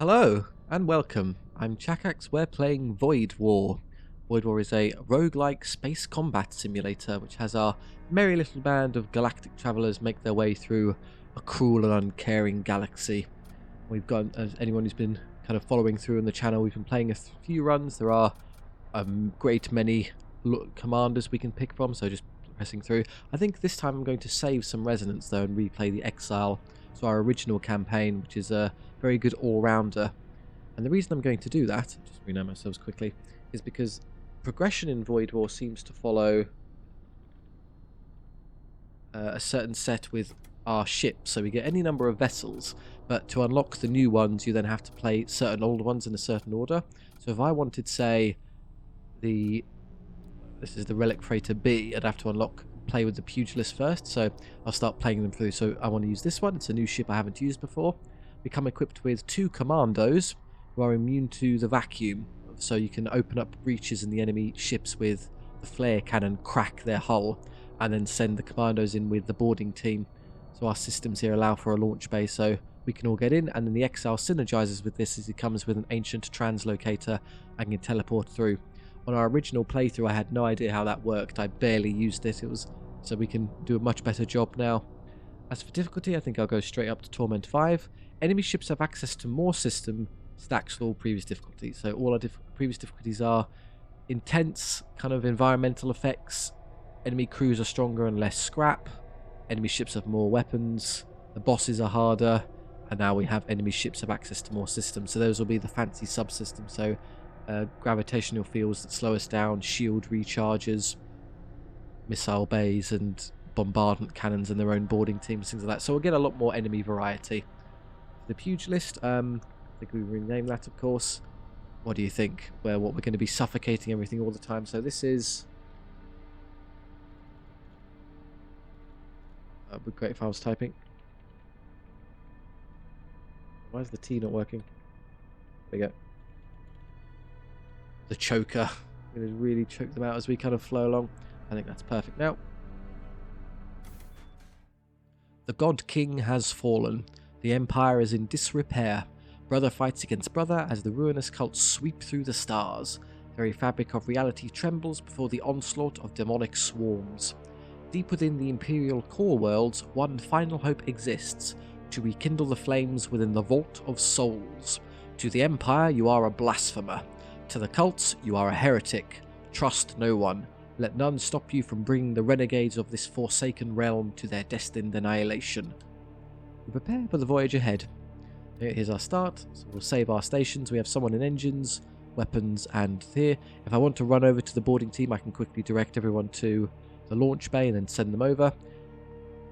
Hello and welcome. I'm Chakax. We're playing Void War. Void War is a roguelike space combat simulator which has our merry little band of galactic travelers make their way through a cruel and uncaring galaxy. We've got, as anyone who's been kind of following through on the channel, we've been playing a few runs. There are a great many commanders we can pick from, so just pressing through. I think this time I'm going to save some resonance though and replay the Exile, so our original campaign, which is a very good all-rounder. And the reason I'm going to do that, just rename ourselves quickly, is because progression in Void War seems to follow a certain set with our ships. So we get any number of vessels, but to unlock the new ones you then have to play certain old ones in a certain order. So if I wanted, say, this is the Relic Freighter B, I'd have to play with the Pugilist first, so I'll start playing them through. So I want to use this one. It's a new ship I haven't used before. Become equipped with 2 commandos who are immune to the vacuum, so you can open up breaches in the enemy ships with the flare cannon, crack their hull, and then send the commandos in with the boarding team. So our systems here allow for a launch bay, so we can all get in, and then the Exile synergizes with this as it comes with an ancient translocator and can teleport through. On our original playthrough I had no idea how that worked. I barely used it. So we can do a much better job now. As for difficulty, I think I'll go straight up to Torment 5. Enemy ships have access to more system stacks for all previous difficulties. So all our previous difficulties are intense kind of environmental effects. Enemy crews are stronger and less scrap. Enemy ships have more weapons. The bosses are harder. And now we have enemy ships have access to more systems. So those will be the fancy subsystems. So gravitational fields that slow us down, shield recharges, missile bays, and bombardment cannons and their own boarding teams, things like that. So we'll get a lot more enemy variety. The Pugilist, I think we rename that, of course. What do you think? What we're going to be suffocating everything all the time. So this is... would be great if I was typing. Why is the T not working? There we go. The choker. I'm going to really choke them out as we kind of flow along. I think that's perfect now. The God King has fallen. The Empire is in disrepair. Brother fights against brother as the ruinous cults sweep through the stars. The very fabric of reality trembles before the onslaught of demonic swarms. Deep within the Imperial core worlds, one final hope exists: to rekindle the flames within the Vault of Souls. To the Empire, you are a blasphemer. To the cults, you are a heretic. Trust no one. Let none stop you from bringing the renegades of this forsaken realm to their destined annihilation. We prepare for the voyage ahead. Here's our start. So we'll save our stations. We have someone in engines, weapons, and here. If I want to run over to the boarding team, I can quickly direct everyone to the launch bay and then send them over.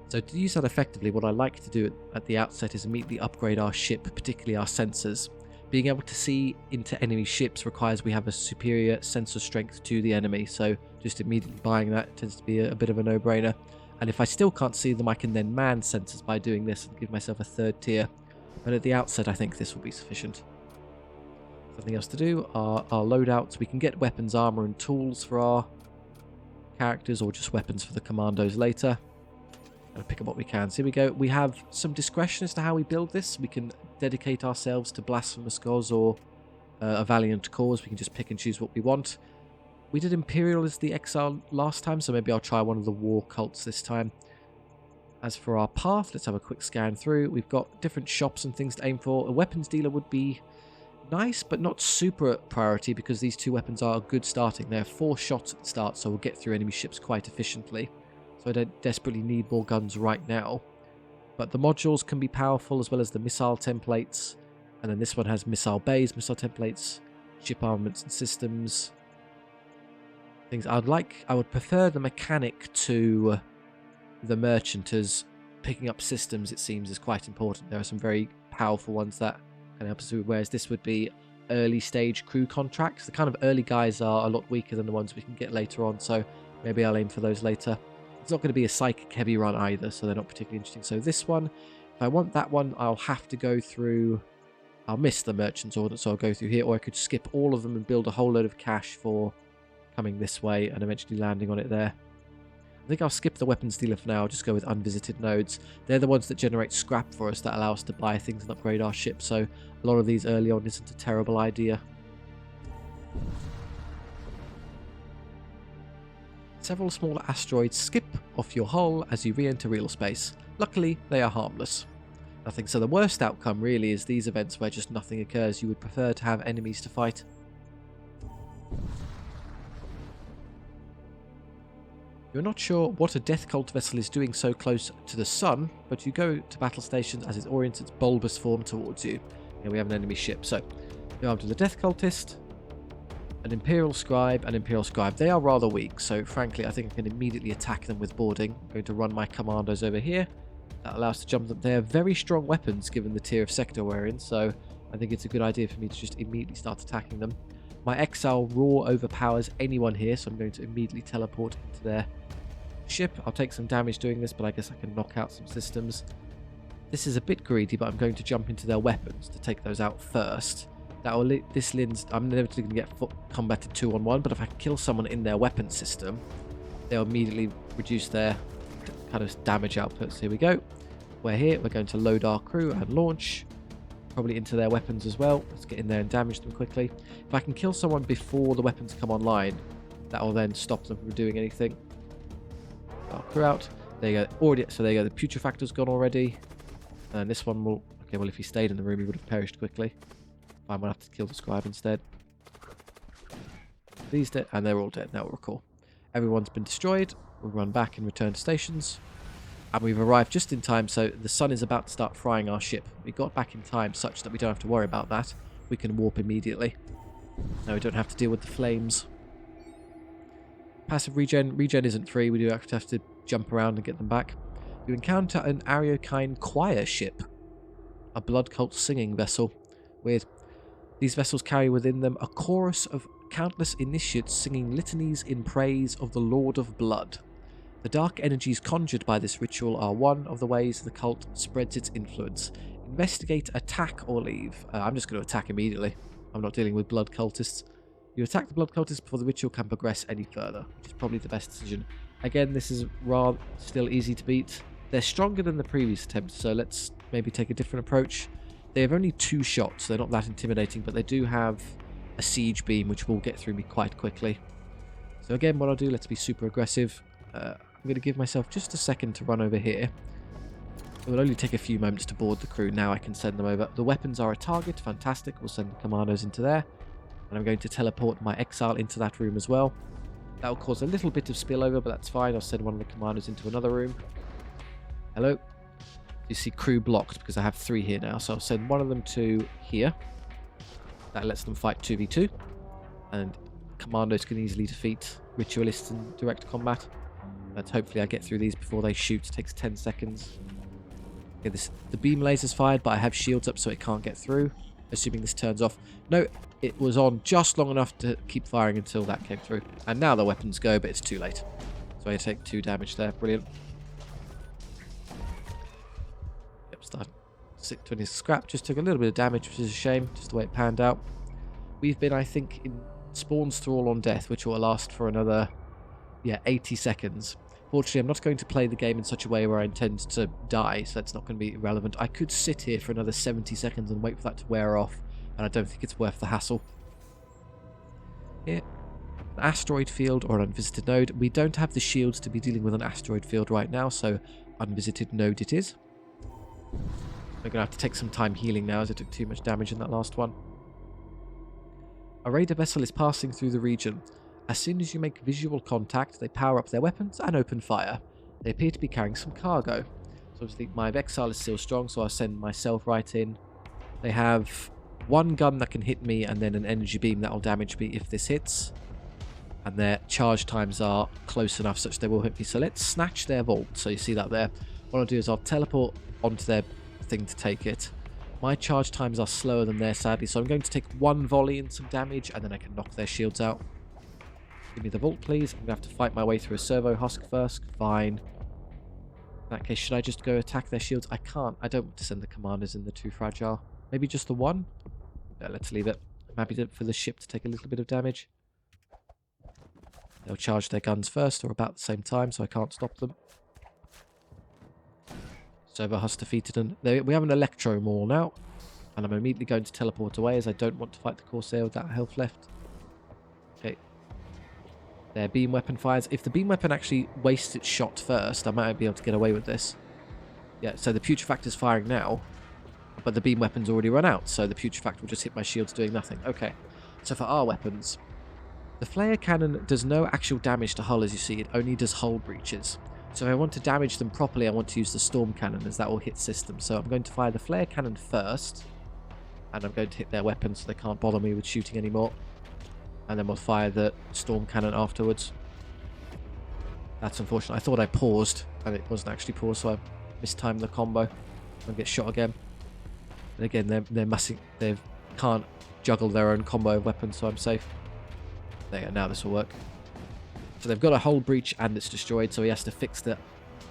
So to use that effectively, what I like to do at the outset is immediately upgrade our ship, particularly our sensors. Being able to see into enemy ships requires we have a superior sensor strength to the enemy, so just immediately buying that tends to be a bit of a no-brainer. And if I still can't see them, I can then man sensors by doing this and give myself a 3rd tier. But at the outset, I think this will be sufficient. Something else to do are our loadouts. We can get weapons, armor, and tools for our characters, or just weapons for the commandos later. And pick up what we can. So here we go. We have some discretion as to how we build this. We can dedicate ourselves to blasphemous gods or a valiant cause. We can just pick and choose what we want. We did Imperial as the Exile last time, so maybe I'll try one of the war cults this time. As for our path, let's have a quick scan through. We've got different shops and things to aim for. A weapons dealer would be nice, but not super priority because these 2 weapons are good starting. They have 4 shots at the start, so we'll get through enemy ships quite efficiently. So I don't desperately need more guns right now. But the modules can be powerful, as well as the missile templates. And then this one has missile bays, missile templates, ship armaments and systems. Things I would prefer the mechanic to the merchant, as picking up systems, it seems, is quite important. There are some very powerful ones that can help us, whereas this would be early stage crew contracts. The kind of early guys are a lot weaker than the ones we can get later on, so maybe I'll aim for those later. It's not going to be a psychic heavy run either, so they're not particularly interesting. So this one, if I want that one, I'll have to go through... I'll miss the merchant's order, so I'll go through here, or I could skip all of them and build a whole load of cash for coming this way and eventually landing on it there. I think I'll skip the weapons dealer for now. I'll just go with unvisited nodes. They're the ones that generate scrap for us, that allow us to buy things and upgrade our ship. So a lot of these early on isn't a terrible idea. Several smaller asteroids skip off your hull as you re-enter real space. Luckily, they are harmless. Nothing. So the worst outcome really is these events where just nothing occurs. You would prefer to have enemies to fight. You're not sure what a death cult vessel is doing so close to the sun, but you go to battle stations as it orients its bulbous form towards you. Here we have an enemy ship. So, you're armed with a death cultist, an Imperial Scribe, and Imperial Scribe. They are rather weak, so frankly I think I can immediately attack them with boarding. I'm going to run my commandos over here. That allows us to jump them. They are very strong weapons given the tier of sector we're in, so I think it's a good idea for me to just immediately start attacking them. My Exile raw overpowers anyone here, so I'm going to immediately teleport into their ship. I'll take some damage doing this, but I guess I can knock out some systems. This is a bit greedy, but I'm going to jump into their weapons to take those out first. That will this Lin's. I'm never going to get combated 2-on-1, but if I can kill someone in their weapon system, they'll immediately reduce their kind of damage output. So here we go. We're here. We're going to load our crew and launch. Probably into their weapons as well. Let's get in there and damage them quickly. If I can kill someone before the weapons come online, that will then stop them from doing anything. Our crew out. There you go. Already. So there you go. The putrefactor's gone already. And this one will. Okay, well, if he stayed in the room, he would have perished quickly. I might have to kill the scribe instead. These dead, and they're all dead. Now we'll recall. Everyone's been destroyed. We'll run back and return to stations. And we've arrived just in time, so the sun is about to start frying our ship. We got back in time such that we don't have to worry about that. We can warp immediately. Now we don't have to deal with the flames. Passive regen. Regen isn't free. We do have to jump around and get them back. You encounter an Ariokine choir ship. A blood cult singing vessel. Weird. These vessels carry within them a chorus of countless initiates singing litanies in praise of the Lord of Blood. The dark energies conjured by this ritual are one of the ways the cult spreads its influence. Investigate, attack, or leave. I'm just going to attack immediately. I'm not dealing with blood cultists. You attack the blood cultists before the ritual can progress any further, which is probably the best decision. Again, this is rather still easy to beat. They're stronger than the previous attempts, so let's maybe take a different approach. They have only 2 shots, so they're not that intimidating, but they do have a siege beam, which will get through me quite quickly. So again, what I'll do, let's be super aggressive. I'm going to give myself just a second to run over here. It will only take a few moments to board the crew. Now I can send them over. The weapons are a target. Fantastic. We'll send the commandos into there. And I'm going to teleport my Exile into that room as well. That will cause a little bit of spillover, but that's fine. I'll send one of the commandos into another room. Hello. You see crew blocked because I have 3 here now, so I'll send one of them to here. That lets them fight 2v2, and commandos can easily defeat ritualists in direct combat. And hopefully I get through these before they shoot. It takes 10 seconds. Okay, the beam laser's fired, but I have shields up so it can't get through, assuming this turns off. No, it was on just long enough to keep firing until that came through. And now the weapons go, but it's too late. So I take 2 damage there. Brilliant. Start 620 scrap. Just took a little bit of damage, which is a shame, just the way it panned out. We've been, I think, in Spawn's Thrall on Death, which will last for another, 80 seconds. Fortunately, I'm not going to play the game in such a way where I intend to die, so that's not going to be relevant. I could sit here for another 70 seconds and wait for that to wear off, and I don't think it's worth the hassle. Here, an asteroid field or an unvisited node. We don't have the shields to be dealing with an asteroid field right now, so unvisited node it is. We're going to have to take some time healing now as I took too much damage in that last one. A raider vessel is passing through the region. As soon as you make visual contact, they power up their weapons and open fire. They appear to be carrying some cargo. So obviously my Exile is still strong, so I'll send myself right in. They have 1 gun that can hit me and then an energy beam that will damage me if this hits. And their charge times are close enough such they will hit me. So let's snatch their vault. So you see that there. What I'll do is I'll teleport onto their thing to take it. My charge times are slower than theirs, sadly, so I'm going to take 1 volley and some damage, and then I can knock their shields out. Give me the vault, please. I'm going to have to fight my way through a servo husk first. Fine. In that case, should I just go attack their shields? I can't. I don't want to send the commanders in. They're too fragile. Maybe just the 1? Yeah, let's leave it. I'm happy for the ship to take a little bit of damage. They'll charge their guns first or about the same time, so I can't stop them. Server has defeated and we have an Electro Maul now. And I'm immediately going to teleport away as I don't want to fight the Corsair with that health left. Okay. Their beam weapon fires. If the beam weapon actually wastes its shot first, I might be able to get away with this. Yeah, so the Putrefactor's firing now, but the beam weapon's already run out, so the Putrefactor will just hit my shields doing nothing. Okay, so for our weapons, the Flare Cannon does no actual damage to hull, as you see. It only does hull breaches. So if I want to damage them properly, I want to use the Storm Cannon, as that will hit systems. So I'm going to fire the Flare Cannon first, and I'm going to hit their weapons so they can't bother me with shooting anymore. And then we'll fire the Storm Cannon afterwards. That's unfortunate. I thought I paused, and it wasn't actually paused, so I mistimed the combo and get shot again. And again, they're messing. They can't juggle their own combo of weapons, so I'm safe. There you go. Now this will work. So they've got a hull breach and it's destroyed, so he has to fix the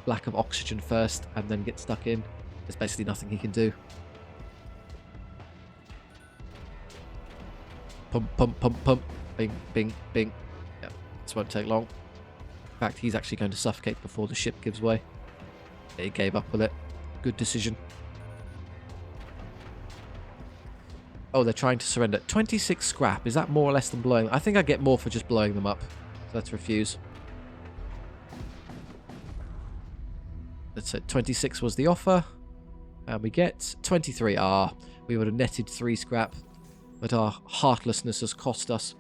lack of oxygen first and then get stuck in. There's basically nothing he can do. Pump, pump, pump, pump. Bing, bing, bing. Yeah, this won't take long. In fact, he's actually going to suffocate before the ship gives way. Yeah, he gave up with it. Good decision. Oh, they're trying to surrender. 26 scrap. Is that more or less than blowing? I think I get more for just blowing them up. So let's refuse. That's it. 26 was the offer. And we get 23. We would have netted 3 scrap. But our heartlessness has cost us.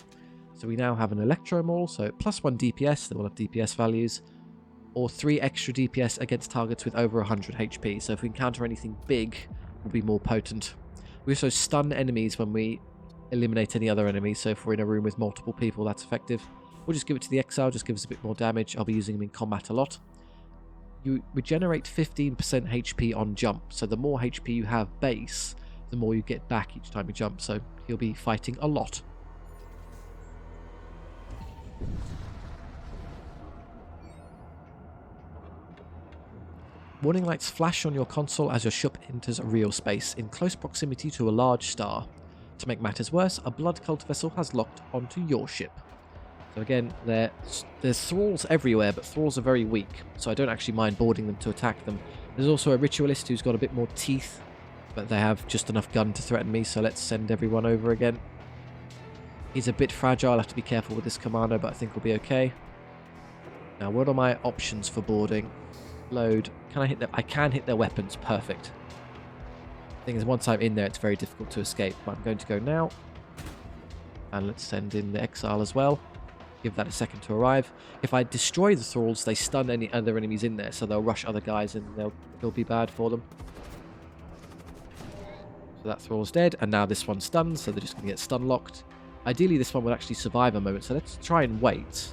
So we now have an Electro Maul. So +1 DPS. They will have DPS values. Or 3 extra DPS against targets with over 100 HP. So if we encounter anything big, we'll be more potent. We also stun enemies when we eliminate any other enemies. So if we're in a room with multiple people, that's effective. We'll just give it to the Exile, just give us a bit more damage. I'll be using him in combat a lot. You regenerate 15% HP on jump. So the more HP you have base, the more you get back each time you jump. So he'll be fighting a lot. Warning lights flash on your console as your ship enters a real space in close proximity to a large star. To make matters worse, a blood cult vessel has locked onto your ship. So again, there's thralls everywhere, but thralls are very weak, so I don't actually mind boarding them to attack them. There's also a ritualist who's got a bit more teeth, but they have just enough gun to threaten me, so let's send everyone over again. He's a bit fragile, I'll have to be careful with this commander, but I think we'll be okay. Now, what are my options for boarding? Load. Can I hit them? I can hit their weapons. Perfect. The thing is, once I'm in there, it's very difficult to escape. But I'm going to go now. And let's send in the Exile as well. Give that a second to arrive. If I destroy the thralls, they stun any other enemies in there, so they'll rush other guys and it'll be bad for them. So that thrall's dead, and now this one's stunned, so they're just going to get stun locked. Ideally, this one would actually survive a moment, so let's try and wait.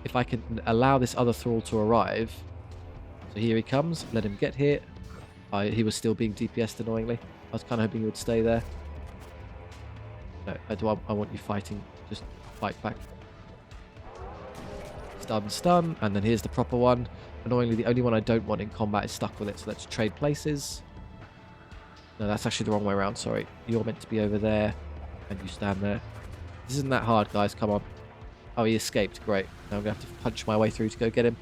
If I can allow this other thrall to arrive. So here he comes. Let him get here. He was still being DPS'd annoyingly. I was kind of hoping he would stay there. No, I want you fighting. Just fight back. Stun, stun. And then here's the proper one. Annoyingly, the only one I don't want in combat is stuck with it. So let's trade places. No, that's actually the wrong way around. Sorry. You're meant to be over there. And you stand there. This isn't that hard, guys. Come on. Oh, he escaped. Great. Now I'm going to have to punch my way through to go get him.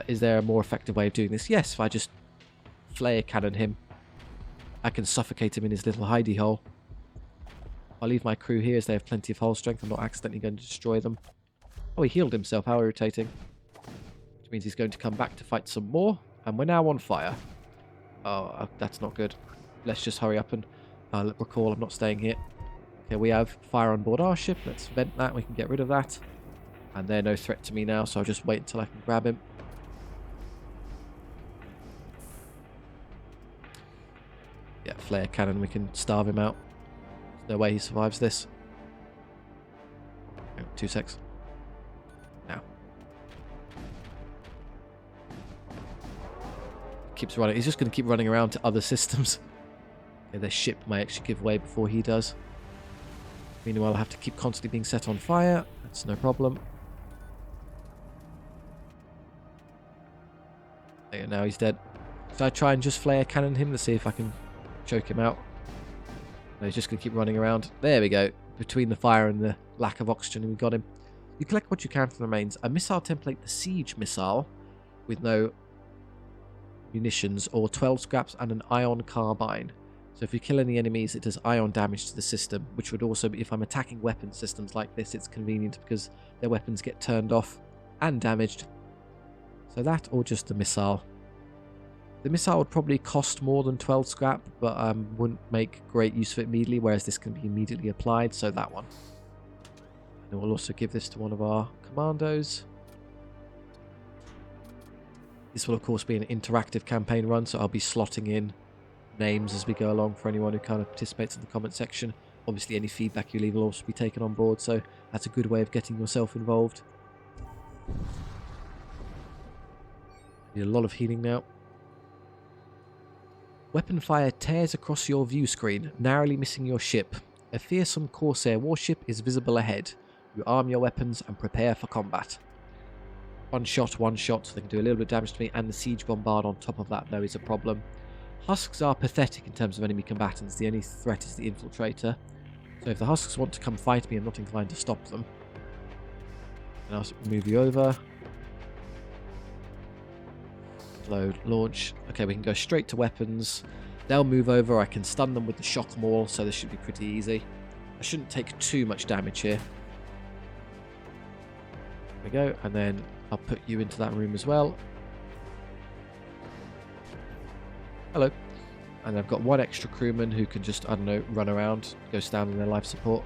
Is there a more effective way of doing this? Yes, if I just flare cannon him, I can suffocate him in his little hidey hole. I'll leave my crew here as they have plenty of hull strength. I'm not accidentally going to destroy them. Oh, he healed himself. How irritating. Which means he's going to come back to fight some more. And we're now on fire. Oh, that's not good. Let's just hurry up and recall I'm not staying here. Okay, we have fire on board our ship. Let's vent that. We can get rid of that. And they're no threat to me now, so I'll just wait until I can grab him. Yeah, flare cannon. We can starve him out. There's no way he survives this. 2 secs. Now. Keeps running. He's just going to keep running around to other systems. Okay, their ship might actually give way before he does. Meanwhile, I have to keep constantly being set on fire. That's no problem. There you go, now he's dead. Should I try and just flare cannon him to see if I can choke him out? No, he's just going to keep running around. There we go. between the fire and the lack of oxygen, and we got him. You collect what you can from the remains. A missile template, the siege missile, with no munitions, or 12 scraps and an ion carbine. So if you kill any enemies, it does ion damage to the system, which would also be, if I'm attacking weapon systems like this, it's convenient because their weapons get turned off and damaged. So that, or just the missile. The missile would probably cost more than 12 scrap, but wouldn't make great use of it immediately, whereas this can be immediately applied, so that one. And we'll also give this to one of our commandos. This will of course be an interactive campaign run, so I'll be slotting in names as we go along for anyone who kind of participates in the comment section. Obviously any feedback you leave will also be taken on board, so that's a good way of getting yourself involved. Need a lot of healing now. Weapon fire tears across your view screen, narrowly missing your ship. A fearsome Corsair warship is visible ahead. You arm your weapons and prepare for combat. One shot, so they can do a little bit of damage to me, and the siege bombard on top of that though is a problem. Husks are pathetic in terms of enemy combatants. The only threat is the infiltrator. So if the husks want to come fight me, I'm not inclined to stop them. And I'll move you over. Load, launch. Okay, we can go straight to weapons. They'll move over. I can stun them with the shock maul, so this should be pretty easy. I shouldn't take too much damage here. There we go, and then I'll put you into that room as well. Hello. And I've got one extra crewman who can just, I don't know, run around, go stand in their life support.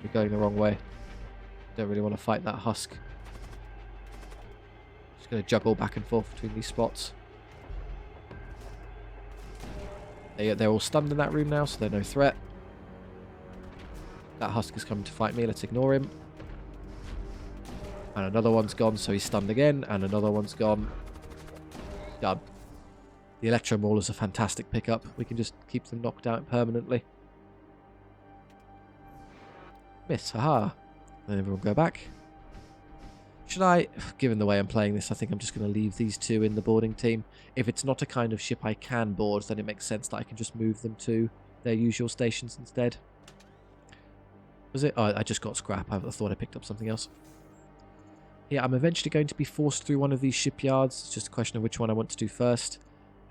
We're going the wrong way. Don't really want to fight that husk. Just going to juggle back and forth between these spots. They're all stunned in that room now, so they're no threat. That husk is coming to fight me. Let's ignore him. And another one's gone, so he's stunned again. And another one's gone. Done. The Electro Maulers are a fantastic pickup. We can just keep them knocked out permanently. Miss, haha. Then everyone go back. Should I, given the way I'm playing this, I think I'm just going to leave these two in the boarding team. If it's not a kind of ship I can board, then it makes sense that I can just move them to their usual stations instead. Was it? Oh, I just got scrap. I thought I picked up something else. Yeah, I'm eventually going to be forced through one of these shipyards. It's just a question of which one I want to do first.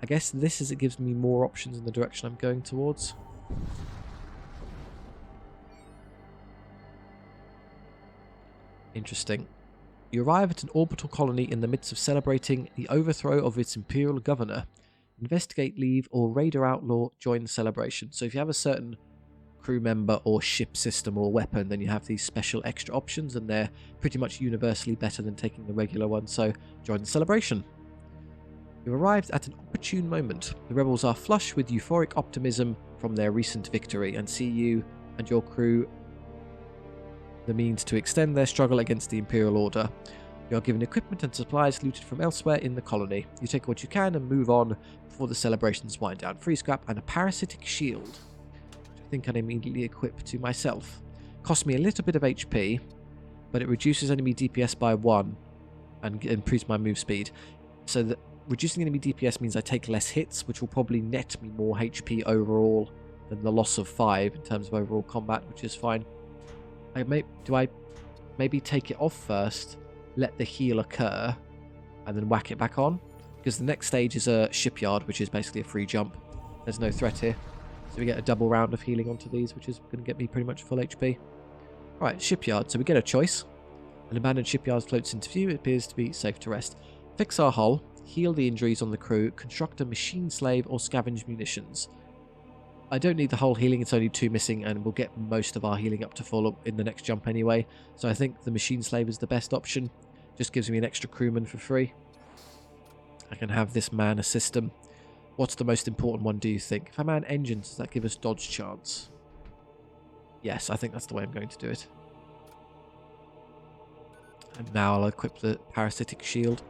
I guess this is it gives me more options in the direction I'm going towards. Interesting. You arrive at an orbital colony in the midst of celebrating the overthrow of its imperial governor. Investigate, leave, or raider outlaw join the celebration. So if you have a certain crew member or ship system or weapon, then you have these special extra options, and they're pretty much universally better than taking the regular one, so join the celebration. You've arrived at an opportune moment. The rebels are flush with euphoric optimism from their recent victory, and see you and your crew the means to extend their struggle against the Imperial Order. You are given equipment and supplies looted from elsewhere in the colony. You take what you can and move on before the celebrations wind down. Free scrap and a parasitic shield, which I think I can immediately equip to myself. Costs me a little bit of HP, but it reduces enemy DPS by 1 and improves my move speed. So that reducing enemy DPS means I take less hits, which will probably net me more HP overall than the loss of 5 in terms of overall combat, which is fine. Do I maybe take it off first, let the heal occur, and then whack it back on? Because the next stage is a shipyard, which is basically a free jump. There's no threat here. So we get a double round of healing onto these, which is going to get me pretty much full HP. Right, shipyard. So we get a choice. An abandoned shipyard floats into view. It appears to be safe to rest. Fix our hull. Heal the injuries on the crew. Construct a machine slave or scavenge munitions. I don't need the whole healing, it's only 2 missing, and we'll get most of our healing up to full in the next jump anyway. So I think the machine slave is the best option. Just gives me an extra crewman for free. I can have this man assist them. What's the most important one, do you think? If I man engines, does that give us dodge chance? Yes, I think that's the way I'm going to do it. And now I'll equip the parasitic shield.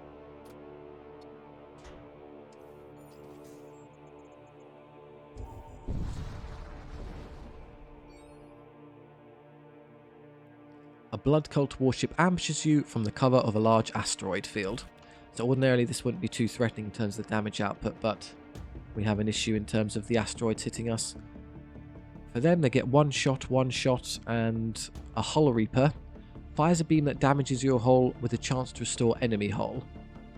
A blood cult warship ambushes you from the cover of a large asteroid field. So ordinarily this wouldn't be too threatening in terms of the damage output, but we have an issue in terms of the asteroids hitting us. For them, they get one shot, and a hull reaper. Fires a beam that damages your hull with a chance to restore enemy hull.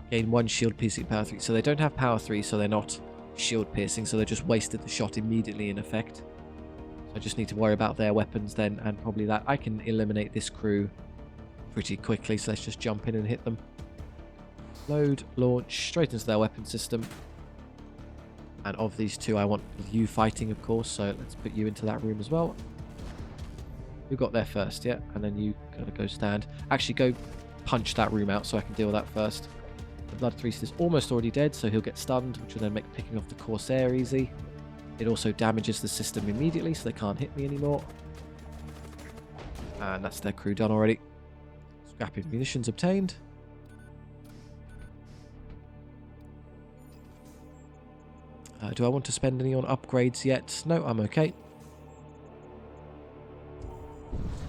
Gain 1 shield piercing power 3. So they don't have power 3, so they're not shield piercing, so they just wasted the shot immediately in effect. So I just need to worry about their weapons then, and probably that. I can eliminate this crew pretty quickly, so let's just jump in and hit them. Load, launch, straight into their weapon system. And of these two, I want you fighting, of course, so let's put you into that room as well. You got there first, yeah? And then you gotta go stand. Actually, go punch that room out so I can deal with that first. The Blood Priest is almost already dead, so he'll get stunned, which will then make picking off the Corsair easy. It also damages the system immediately, so they can't hit me anymore. And that's their crew done already. Scrapping munitions obtained. Do I want to spend any on upgrades yet? No, I'm okay.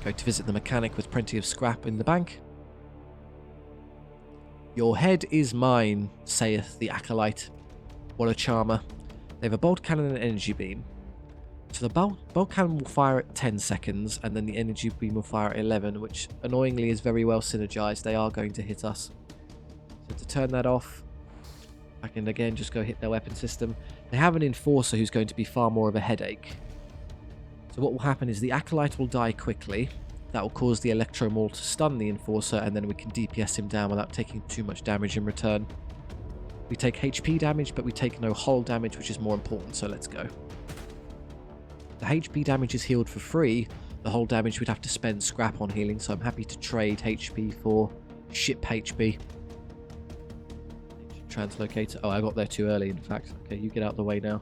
Go to visit the mechanic with plenty of scrap in the bank. Your head is mine, saith the acolyte. What a charmer. They have a bolt cannon and an energy beam. So the bolt cannon will fire at 10 seconds, and then the energy beam will fire at 11, which annoyingly is very well synergized. They are going to hit us. So to turn that off, I can again just go hit their weapon system. They have an enforcer who's going to be far more of a headache. So what will happen is the acolyte will die quickly. That will cause the electro maul to stun the enforcer, and then we can DPS him down without taking too much damage in return. We take HP damage, but we take no hull damage, which is more important, so let's go. The HP damage is healed for free. The hull damage we'd have to spend scrap on healing, so I'm happy to trade HP for ship HP. Translocator. Oh, I got there too early, in fact. Okay, you get out of the way now.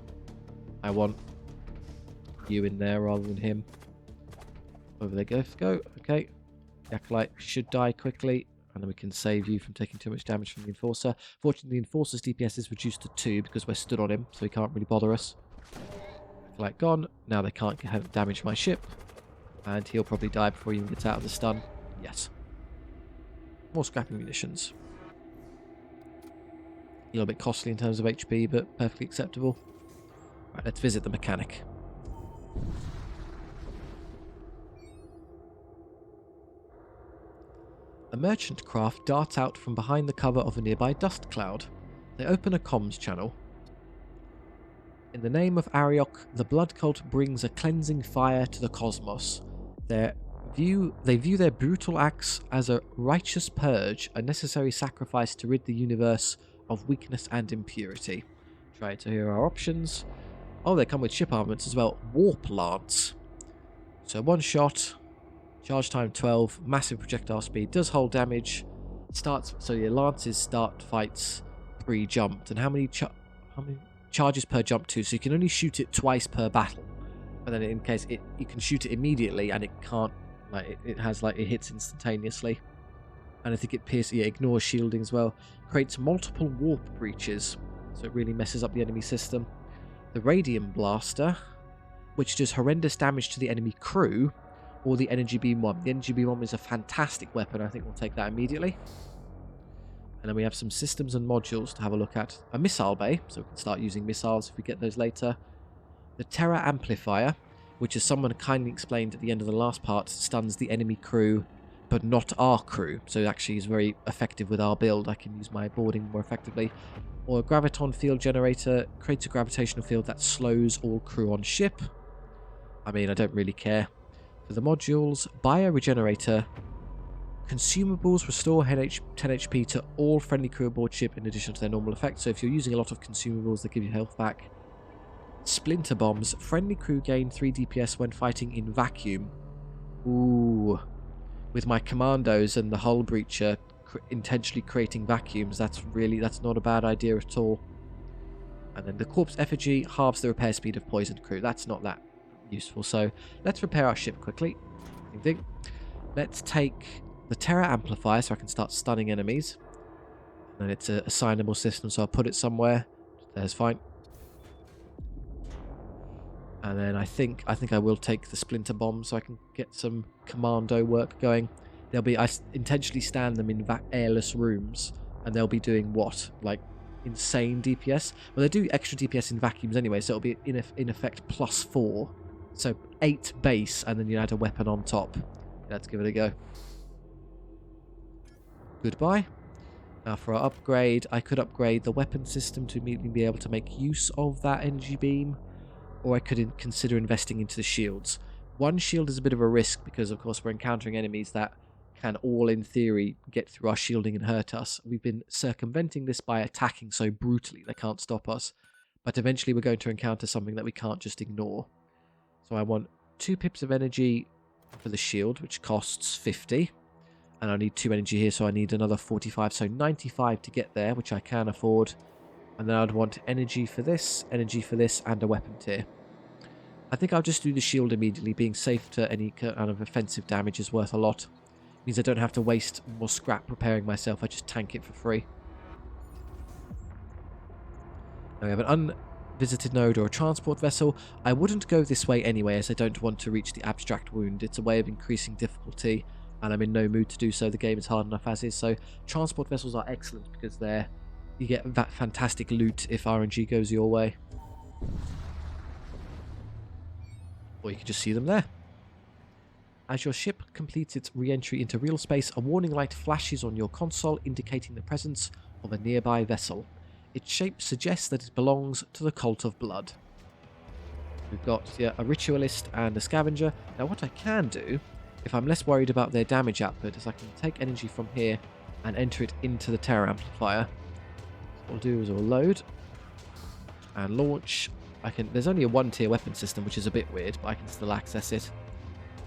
I want you in there rather than him. Over they go. Okay. The acolyte should die quickly, and then we can save you from taking too much damage from the enforcer. Fortunately, the enforcer's DPS is reduced to 2 because we're stood on him, so he can't really bother us. Acolyte gone. Now they can't damage my ship, and he'll probably die before he even gets out of the stun. Yes. More scrapping munitions. A little bit costly in terms of HP, but perfectly acceptable. Right, let's visit the mechanic. A merchant craft darts out from behind the cover of a nearby dust cloud. They open a comms channel. In the name of Ariok, the blood cult brings a cleansing fire to the cosmos. They view their brutal acts as a righteous purge, a necessary sacrifice to rid the universe of weakness and impurity. Try to hear our options. Oh, they come with ship armaments as well. Warp Lance. So 1 shot, charge time 12, massive projectile speed, does hull damage. Starts, so your lances start fights pre-jumped. And how many charges per jump 2? So you can only shoot it twice per battle. But then in case you can shoot it immediately, and it can't, like it hits instantaneously. And I think it ignores shielding as well. Creates multiple warp breaches, so it really messes up the enemy system. The Radium Blaster, which does horrendous damage to the enemy crew, or the Energy Beam 1. The Energy Beam 1 is a fantastic weapon. I think we'll take that immediately. And then we have some systems and modules to have a look at. A missile bay, so we can start using missiles if we get those later. The Terra Amplifier, which, as someone kindly explained at the end of the last part, stuns the enemy crew, but not our crew. So it actually is very effective with our build. I can use my boarding more effectively. Or a Graviton Field Generator creates a gravitational field that slows all crew on ship. I mean, I don't really care. For the modules, Bio-Regenerator. Consumables restore 10 HP to all friendly crew aboard ship in addition to their normal effect. So if you're using a lot of consumables, they give you health back. Splinter Bombs. Friendly crew gain 3 DPS when fighting in vacuum. Ooh. With my commandos and the hull breacher intentionally creating vacuums, that's not a bad idea at all. And then the Corpse Effigy halves the repair speed of poisoned crew. That's not that useful. So let's repair our ship quickly. Let's take the Terra Amplifier so I can start stunning enemies. And it's a assignable system, so I'll put it somewhere. There's fine. And then I think I will take the Splinter Bomb so I can get some commando work going. I intentionally stand them in airless rooms, and they'll be doing what? Like insane DPS? Well, they do extra DPS in vacuums anyway, so it'll be in effect +4. So 8 base, and then you add a weapon on top. Let's give it a go. Goodbye. Now for our upgrade, I could upgrade the weapon system to immediately be able to make use of that energy beam, or I could consider investing into the shields. One shield is a bit of a risk because, of course, we're encountering enemies that can all, in theory, get through our shielding and hurt us. We've been circumventing this by attacking so brutally they can't stop us, but eventually we're going to encounter something that we can't just ignore. So I want 2 pips of energy for the shield, which costs 50. And I need 2 energy here, so I need another 45, so 95 to get there, which I can afford. And then I'd want energy for this, and a weapon tier. I think I'll just do the shield immediately. Being safe to any kind of offensive damage is worth a lot. It means I don't have to waste more scrap preparing myself. I just tank it for free. Now we have an unvisited node or a transport vessel. I wouldn't go this way anyway, as I don't want to reach the abstract wound. It's a way of increasing difficulty, and I'm in no mood to do so. The game is hard enough as is, so transport vessels are excellent because you get that fantastic loot if RNG goes your way. Or you can just see them there. As your ship completes its re-entry into real space, a warning light flashes on your console indicating the presence of a nearby vessel. Its shape suggests that it belongs to the Cult of Blood. We've got a ritualist and a scavenger. Now what I can do, if I'm less worried about their damage output, is I can take energy from here and enter it into the terror amplifier. So what we'll do is we'll load and launch. There's only a 1-tier weapon system, which is a bit weird, but I can still access it.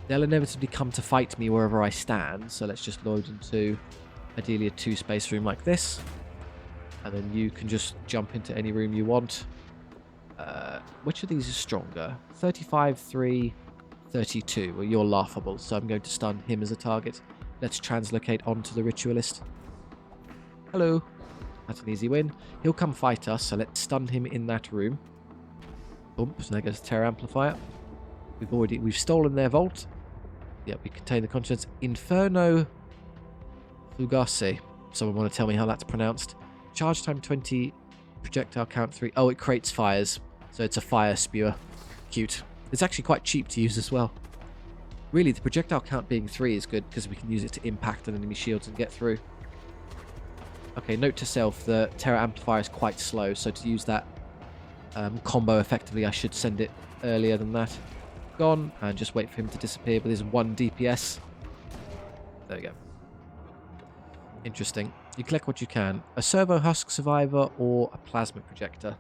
They'll inevitably come to fight me wherever I stand, so let's just load into ideally a 2-space room like this. And then you can just jump into any room you want. Which of these is stronger? 35, 3... 32. Well, you're laughable, so I'm going to stun him as a target. Let's translocate onto the ritualist. Hello. That's an easy win. He'll come fight us, so let's stun him in that room. Boom. So there goes the terror amplifier. We've stolen their vault. Yep, we contain the contents. Inferno Fugace. Someone want to tell me how that's pronounced? Charge time 20. Projectile count 3. Oh, it creates fires. So it's a fire spewer. Cute. It's actually quite cheap to use as well. Really, the projectile count being 3 is good because we can use it to impact on enemy shields and get through. Okay, note to self, the terror amplifier is quite slow, so to use that combo effectively, I should send it earlier than that. Gone, and just wait for him to disappear with his 1 DPS. There we go. Interesting. You collect what you can. A servo husk survivor or a plasma projector.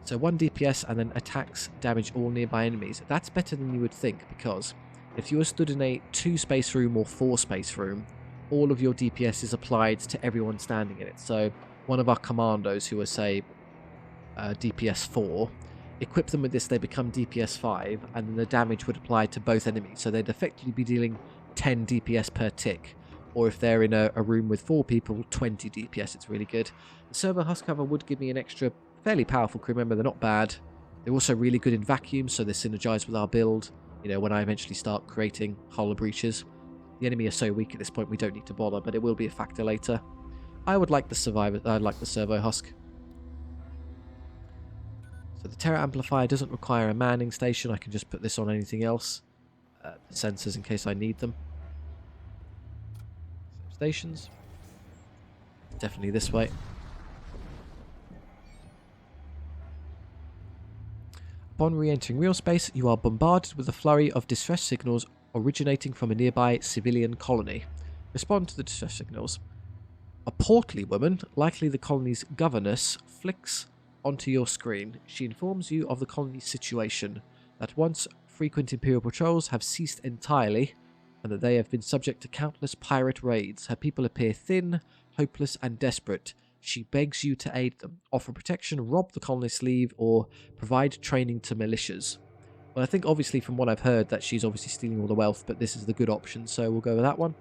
So 1 DPS and then attacks damage all nearby enemies. That's better than you would think, because if you were stood in a 2-space room or 4-space room, all of your DPS is applied to everyone standing in it. So one of our commandos who are, say, DPS 4, equip them with this, they become DPS 5, and then the damage would apply to both enemies. So they'd effectively be dealing 10 DPS per tick. Or if they're in a room with 4 people, 20 DPS. It's really good. The servo husk cover would give me an extra fairly powerful crew member. They're not bad. They're also really good in vacuum, so they synergize with our build. You know, when I eventually start creating hull breaches. The enemy are so weak at this point we don't need to bother, but it will be a factor later. I would like the survivor. I'd like the servo husk. So the terror amplifier doesn't require a manning station. I can just put this on anything else. Sensors in case I need them. Stations. Definitely this way. Upon re-entering real space, you are bombarded with a flurry of distress signals originating from a nearby civilian colony. Respond to the distress signals. A portly woman, likely the colony's governess, flicks onto your screen. She informs you of the colony's situation, that once frequent Imperial patrols have ceased entirely, and that they have been subject to countless pirate raids. Her people appear thin, hopeless, and desperate. She begs you to aid them, offer protection, rob the colonists' leave, or provide training to militias. Well, I think obviously from what I've heard that she's obviously stealing all the wealth, but this is the good option, so we'll go with that one.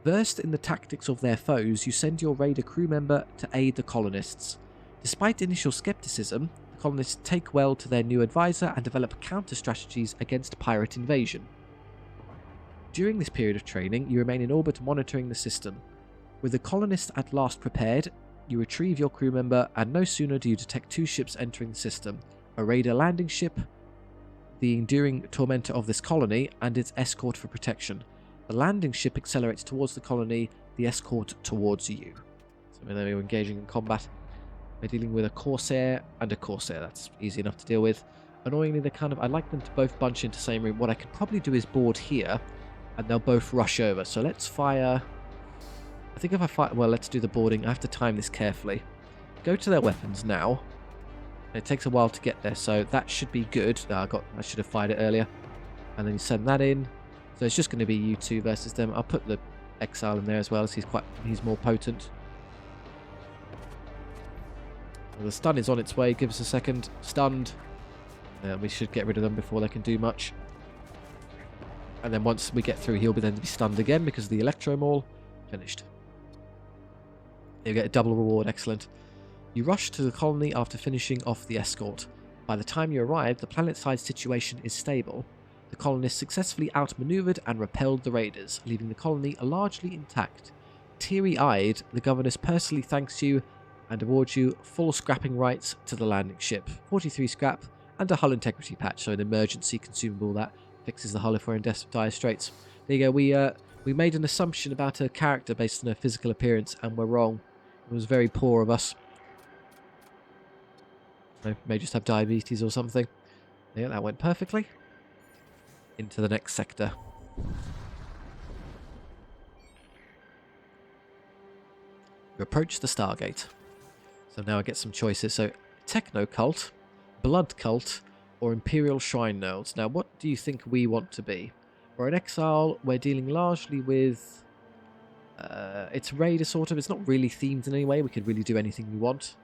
Versed in the tactics of their foes, you send your raider crew member to aid the colonists. Despite initial skepticism, the colonists take well to their new advisor and develop counter-strategies against pirate invasion. During this period of training, you remain in orbit monitoring the system. With the colonists at last prepared, you retrieve your crew member, and no sooner do you detect 2 ships entering the system, a raider landing ship the enduring tormentor of this colony and its escort for protection. The landing ship accelerates towards the colony, the escort towards you. So we're engaging in combat. We're dealing with a Corsair and a Corsair. That's easy enough to deal with. Annoyingly, I'd like them to both bunch into the same room. What I could probably do is board here, and they'll both rush over. So let's fire... I think if I fire... Well, let's do the boarding. I have to time this carefully. Go to their weapons now. It takes a while to get there, so that should be good. I should have fired it earlier. And then you send that in. So it's just going to be you two versus them. I'll put the Exile in there as well, as he's more potent. Well, the stun is on its way. Give us a second. Stunned. We should get rid of them before they can do much. And then once we get through, he'll then be stunned again because of the Electro Maul. Finished. You get a double reward. Excellent. You rush to the colony after finishing off the escort. By the time you arrive, the planet-side situation is stable. The colonists successfully outmaneuvered and repelled the raiders, leaving the colony largely intact. Teary-eyed, the governess personally thanks you and awards you full scrapping rights to the landing ship. 43 scrap and a hull integrity patch, so an emergency consumable that fixes the hull if we're in dire straits. There you go. We made an assumption about her character based on her physical appearance, and we're wrong. It was very poor of us. May just have diabetes or something. Yeah, that went perfectly. Into the next sector. We approach the Stargate. So now I get some choices. So, Techno Cult, Blood Cult, or Imperial Shrine Nodes. Now, what do you think we want to be? For an Exile, we're dealing largely with... it's Raider, sort of. It's not really themed in any way. We could really do anything we want.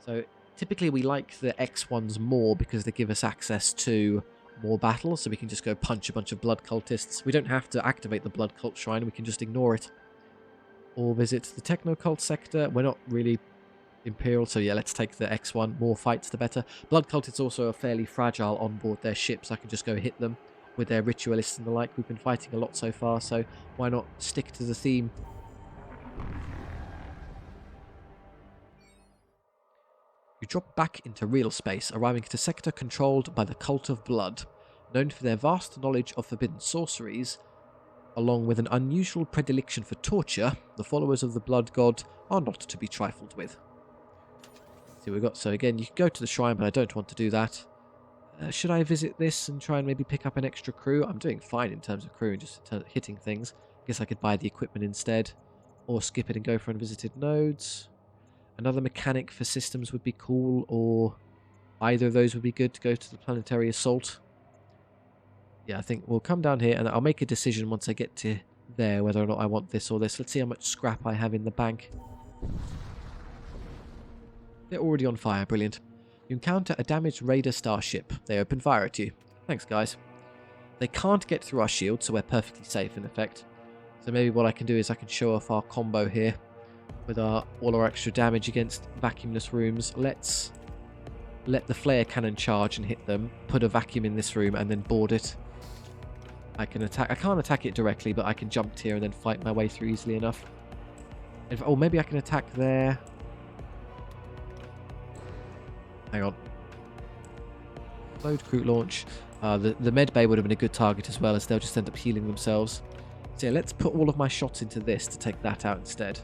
So, typically we like the X ones more because they give us access to more battles, so we can just go punch a bunch of Blood Cultists. We don't have to activate the Blood Cult Shrine, we can just ignore it. Or visit the Techno Cult sector. We're not really Imperial, so yeah, let's take the X one. More fights, the better. Blood Cultists also are fairly fragile on board their ships. I can just go hit them with their Ritualists and the like. We've been fighting a lot so far, so why not stick to the theme? You drop back into real space, arriving at a sector controlled by the Cult of Blood. Known for their vast knowledge of forbidden sorceries, along with an unusual predilection for torture, the followers of the Blood God are not to be trifled with. See what we've got. So again, you can go to the shrine, but I don't want to do that. Should I visit this and try and maybe pick up an extra crew? I'm doing fine in terms of crew and just hitting things. Guess I could buy the equipment instead. Or skip it and go for unvisited nodes. Another mechanic for systems would be cool, or either of those would be good to go to the planetary assault. Yeah, I think we'll come down here and I'll make a decision once I get to there whether or not I want this or this. Let's see how much scrap I have in the bank. They're already on fire. Brilliant. You encounter a damaged raider starship. They open fire at you. Thanks, guys. They can't get through our shield, so we're perfectly safe in effect. So maybe what I can do is I can show off our combo here with all our extra damage against vacuumless rooms. Let's let the flare cannon charge and hit them, put a vacuum in this room, and then board it. I can attack. I can't attack it directly, but I can jump here and then fight my way through easily enough. Oh, maybe I can attack there. Hang on. Load crew launch. The med bay would have been a good target as well, as they'll just end up healing themselves. So yeah, let's put all of my shots into this to take that out instead.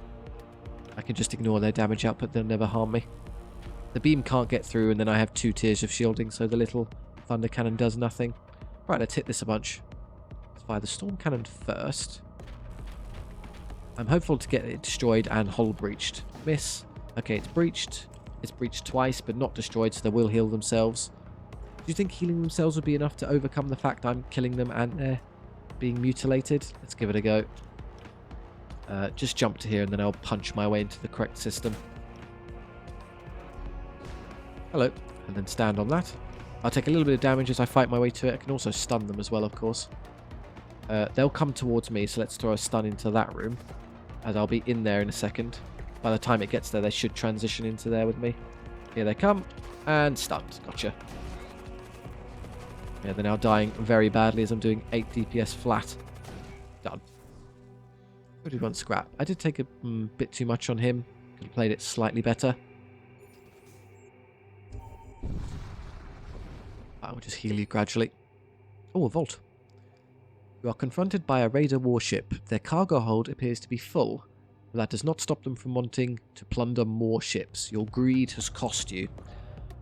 I can just ignore their damage output, they'll never harm me. The beam can't get through, and then I have 2 tiers of shielding, so the little thunder cannon does nothing. Right, let's hit this a bunch. Let's fire the storm cannon first. I'm hopeful to get it destroyed and hull breached. Miss. Okay, it's breached. It's breached twice, but not destroyed, so they will heal themselves. Do you think healing themselves would be enough to overcome the fact I'm killing them and they're being mutilated? Let's give it a go. Just jump to here and then I'll punch my way into the correct system. Hello. And then stand on that. I'll take a little bit of damage as I fight my way to it. I can also stun them as well, of course. They'll come towards me, so let's throw a stun into that room, as I'll be in there in a second. By the time it gets there, they should transition into there with me. Here they come. And stunned. Gotcha. Yeah, they're now dying very badly as I'm doing 8 DPS flat. Done. 31 scrap. I did take a bit too much on him. Could have played it slightly better. I will just heal you gradually. Oh, a vault. You are confronted by a raider warship. Their cargo hold appears to be full, but that does not stop them from wanting to plunder more ships. Your greed has cost you.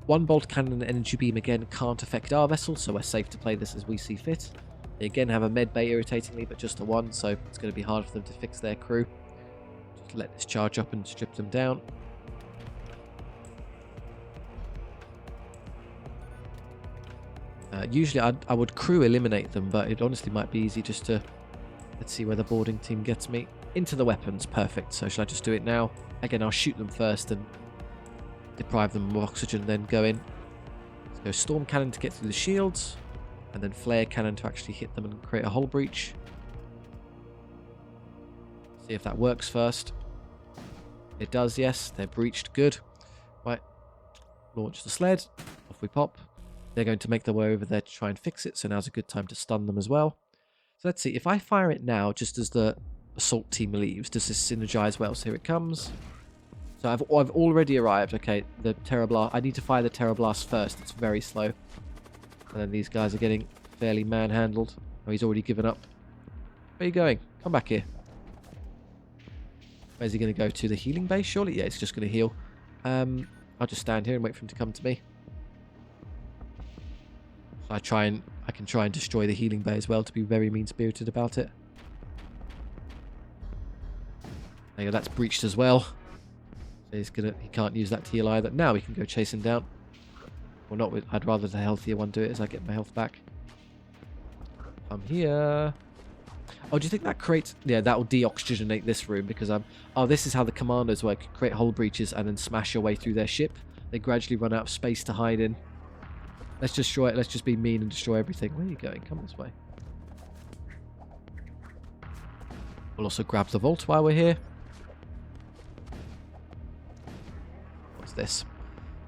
One bolt cannon and energy beam again can't affect our vessel, so we're safe to play this as we see fit. They again have a med bay irritatingly, but just a one, so it's going to be hard for them to fix their crew. Just let this charge up and strip them down. Usually I would crew eliminate them, but it honestly might be easy just to... Let's see where the boarding team gets me. Into the weapons, perfect. So should I just do it now? Again, I'll shoot them first and deprive them of oxygen, then go in. Let's go storm cannon to get through the shields, and then flare cannon to actually hit them and create a hull breach. See if that works first. It does, yes. They're breached, good. Right, launch the sled. Off we pop. They're going to make their way over there to try and fix it, so now's a good time to stun them as well. So let's see, if I fire it now, just as the assault team leaves, does this synergize well? So here it comes. So I've already arrived. Okay, the Terror Blast. I need to fire the Terror Blast first. It's very slow. And then these guys are getting fairly manhandled. Oh, he's already given up. Where are you going? Come back here. Where's he going to go to? The healing base, surely? Yeah, it's just going to heal. I'll just stand here and wait for him to come to me. I can try and destroy the healing bay as well to be very mean-spirited about it. There you go, that's breached as well. So he can't use that to heal either. Now we can go chase him down. Well, not with, I'd rather the healthier one do it as I get my health back. I'm here. Oh, do you think that creates... Yeah, that will deoxygenate this room because I'm... Oh, this is how the commandos work. Create hull breaches and then smash your way through their ship. They gradually run out of space to hide in. Let's just destroy it. Let's just be mean and destroy everything. Where are you going? Come this way. We'll also grab the vault while we're here. What's this?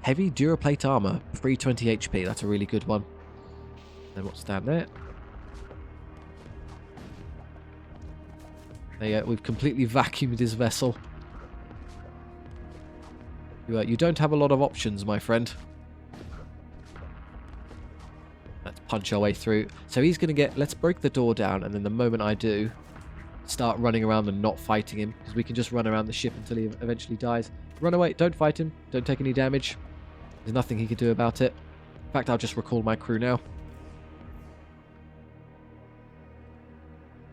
Heavy Duraplate armor. 320 HP. That's a really good one. Then what's down there? There you go. We've completely vacuumed his vessel. You don't have a lot of options, my friend. Let's punch our way through. So he's going to get... Let's break the door down, and then the moment I do, start running around and not fighting him, because we can just run around the ship until he eventually dies. Run away. Don't fight him. Don't take any damage. There's nothing he can do about it. In fact, I'll just recall my crew now.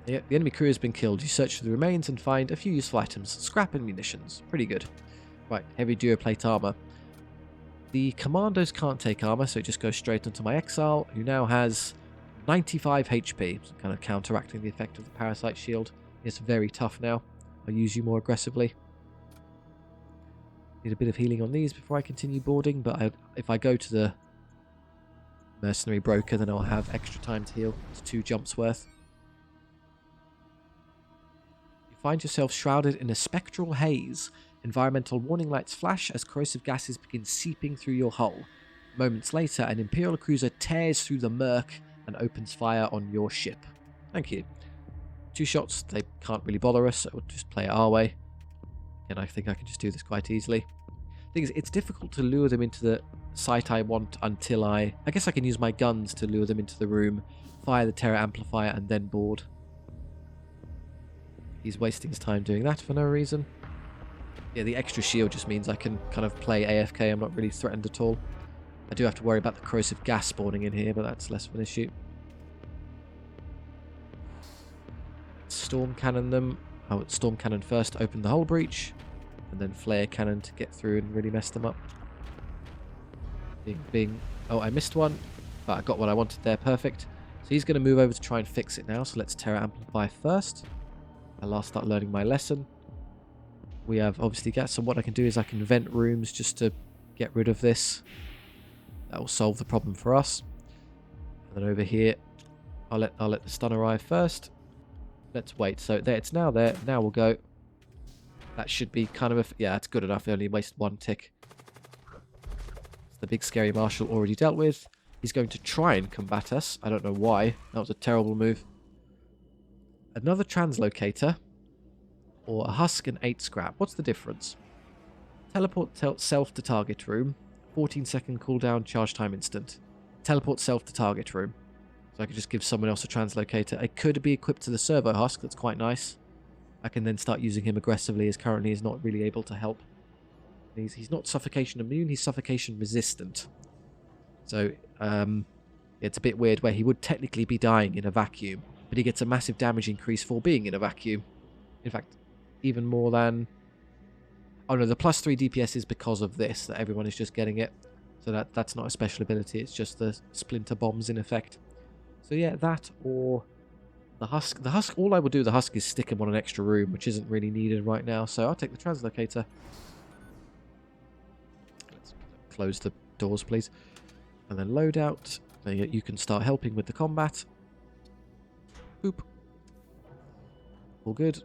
Yeah, the enemy crew has been killed. You search for the remains and find a few useful items. Scrap and munitions. Pretty good. Right, heavy Duraplate armor. The commandos can't take armor, so it just goes straight onto my Exile, who now has 95 HP, so kind of counteracting the effect of the Parasite Shield. It's very tough now. I'll use you more aggressively. Need a bit of healing on these before I continue boarding, but if I go to the Mercenary Broker, then I'll have extra time to heal. It's 2 jumps worth. You find yourself shrouded in a spectral haze. Environmental warning lights flash as corrosive gases begin seeping through your hull. Moments later, an Imperial cruiser tears through the murk and opens fire on your ship. Thank you. 2 shots, they can't really bother us, so we'll just play it our way. And I think I can just do this quite easily. The thing is, it's difficult to lure them into the site I want until I guess I can use my guns to lure them into the room, fire the Terror Amplifier, and then board. He's wasting his time doing that for no reason. Yeah, the extra shield just means I can kind of play AFK. I'm not really threatened at all. I do have to worry about the corrosive gas spawning in here, but that's less of an issue. Storm cannon them. Oh, storm cannon first, open the hull breach, and then flare cannon to get through and really mess them up. Bing, bing. Oh, I missed one, but I got what I wanted there. Perfect. So he's going to move over to try and fix it now. So let's Terror Amplify first. I'll start learning my lesson. We have obviously gas, so what I can do is I can vent rooms just to get rid of this. That will solve the problem for us. And then over here, I'll let the stun arrive first. Let's wait. So there, it's now there. Now we'll go. That should be kind of yeah, that's good enough. I only wasted 1 tick. The big scary marshal already dealt with. He's going to try and combat us. I don't know why. That was a terrible move. Another translocator. Or a husk and 8 scrap. What's the difference? Teleport self to target room. 14-second cooldown, charge time instant. Teleport self to target room. So I could just give someone else a translocator. It could be equipped to the servo husk. That's quite nice. I can then start using him aggressively, as currently he's not really able to help. He's not suffocation immune, he's suffocation resistant. So it's a bit weird where he would technically be dying in a vacuum, but he gets a massive damage increase for being in a vacuum. In fact, even more than... Oh no, the +3 DPS is because of this, that everyone is just getting it. So that's not a special ability, it's just the splinter bombs in effect. So yeah, that or the husk. The husk, all I would do the husk is stick him on an extra room, which isn't really needed right now. So I'll take the translocator. Let's close the doors, please. And then loadout. There you can start helping with the combat. Boop. All good.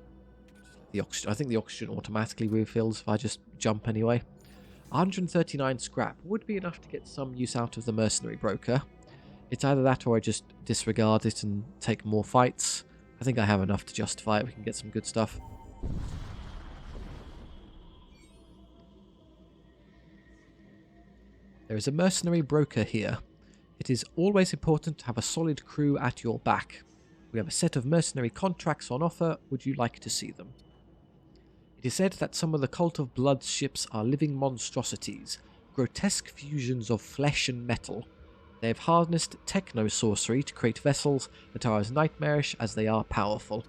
The oxygen. I think the oxygen automatically refills if I just jump anyway. 139 scrap would be enough to get some use out of the mercenary broker. It's either that or I just disregard it and take more fights. I think I have enough to justify it. We can get some good stuff. There is a mercenary broker here. It is always important to have a solid crew at your back. We have a set of mercenary contracts on offer. Would you like to see them? It is said that some of the Cult of Blood's ships are living monstrosities, grotesque fusions of flesh and metal. They have harnessed techno-sorcery to create vessels that are as nightmarish as they are powerful.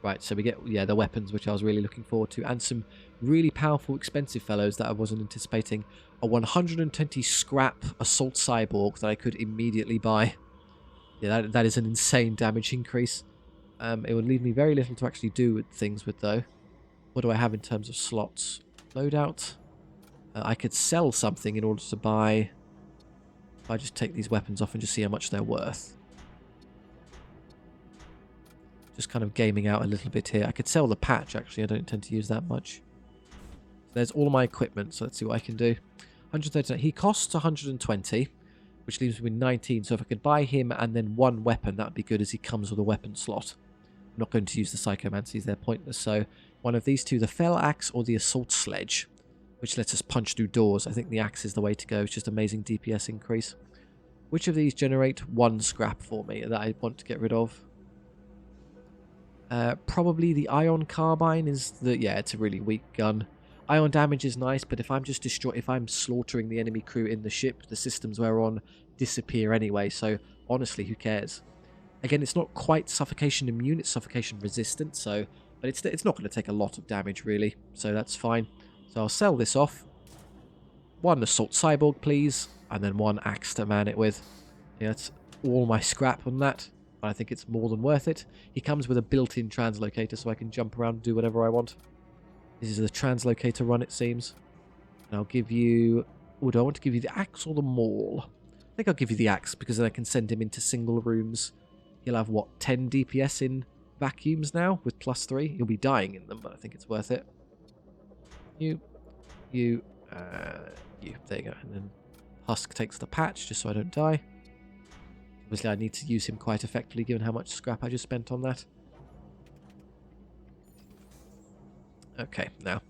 Right, so we get, yeah, the weapons, which I was really looking forward to, and some really powerful, expensive fellows that I wasn't anticipating. A 120 scrap assault cyborg that I could immediately buy. Yeah, that is an insane damage increase. It would leave me very little to actually do with things with, though. What do I have in terms of slots? Loadout. I could sell something in order to buy... If I just take these weapons off and just see how much they're worth. Just kind of gaming out a little bit here. I could sell the patch, actually. I don't tend to use that much. So there's all my equipment, so let's see what I can do. 130. He costs 120, which leaves me with 19. So if I could buy him and then one weapon, that would be good, as he comes with a weapon slot. I'm not going to use the Psychomancies, they're pointless. So one of these two, the Fell Axe or the Assault Sledge, which lets us punch through doors. I think the axe is the way to go. It's just amazing DPS increase. Which of these generate one scrap for me that I want to get rid of? Probably the Ion Carbine is the... Yeah, it's a really weak gun. Ion damage is nice, but if I'm just if I'm slaughtering the enemy crew in the ship, the systems we're on disappear anyway. So honestly, who cares? Again, it's not quite suffocation immune, it's suffocation resistant, so... But it's not going to take a lot of damage, really, so that's fine. So I'll sell this off. One Assault Cyborg, please, and then one axe to man it with. Yeah, that's all my scrap on that, but I think it's more than worth it. He comes with a built-in translocator, so I can jump around and do whatever I want. This is the translocator run, it seems. And I'll give you... Oh, do I want to give you the axe or the maul? I think I'll give you the axe, because then I can send him into single rooms. He'll have, what, 10 DPS in vacuums now with +3? He'll be dying in them, but I think it's worth it. You. There you go. And then Husk takes the patch, just so I don't die. Obviously, I need to use him quite effectively, given how much scrap I just spent on that. Okay, now,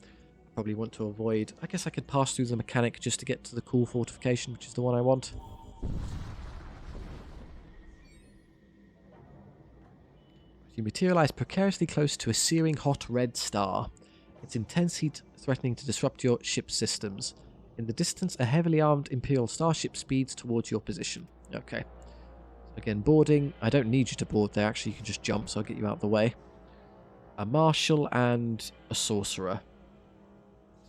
probably want to avoid... I guess I could pass through the mechanic just to get to the cool fortification, which is the one I want. You materialize precariously close to a searing hot red star. Its intense heat threatening to disrupt your ship's systems. In the distance, a heavily armed Imperial starship speeds towards your position. Okay. Again, boarding. I don't need you to board there, actually. You can just jump, so I'll get you out of the way. A Marshal and a Sorcerer.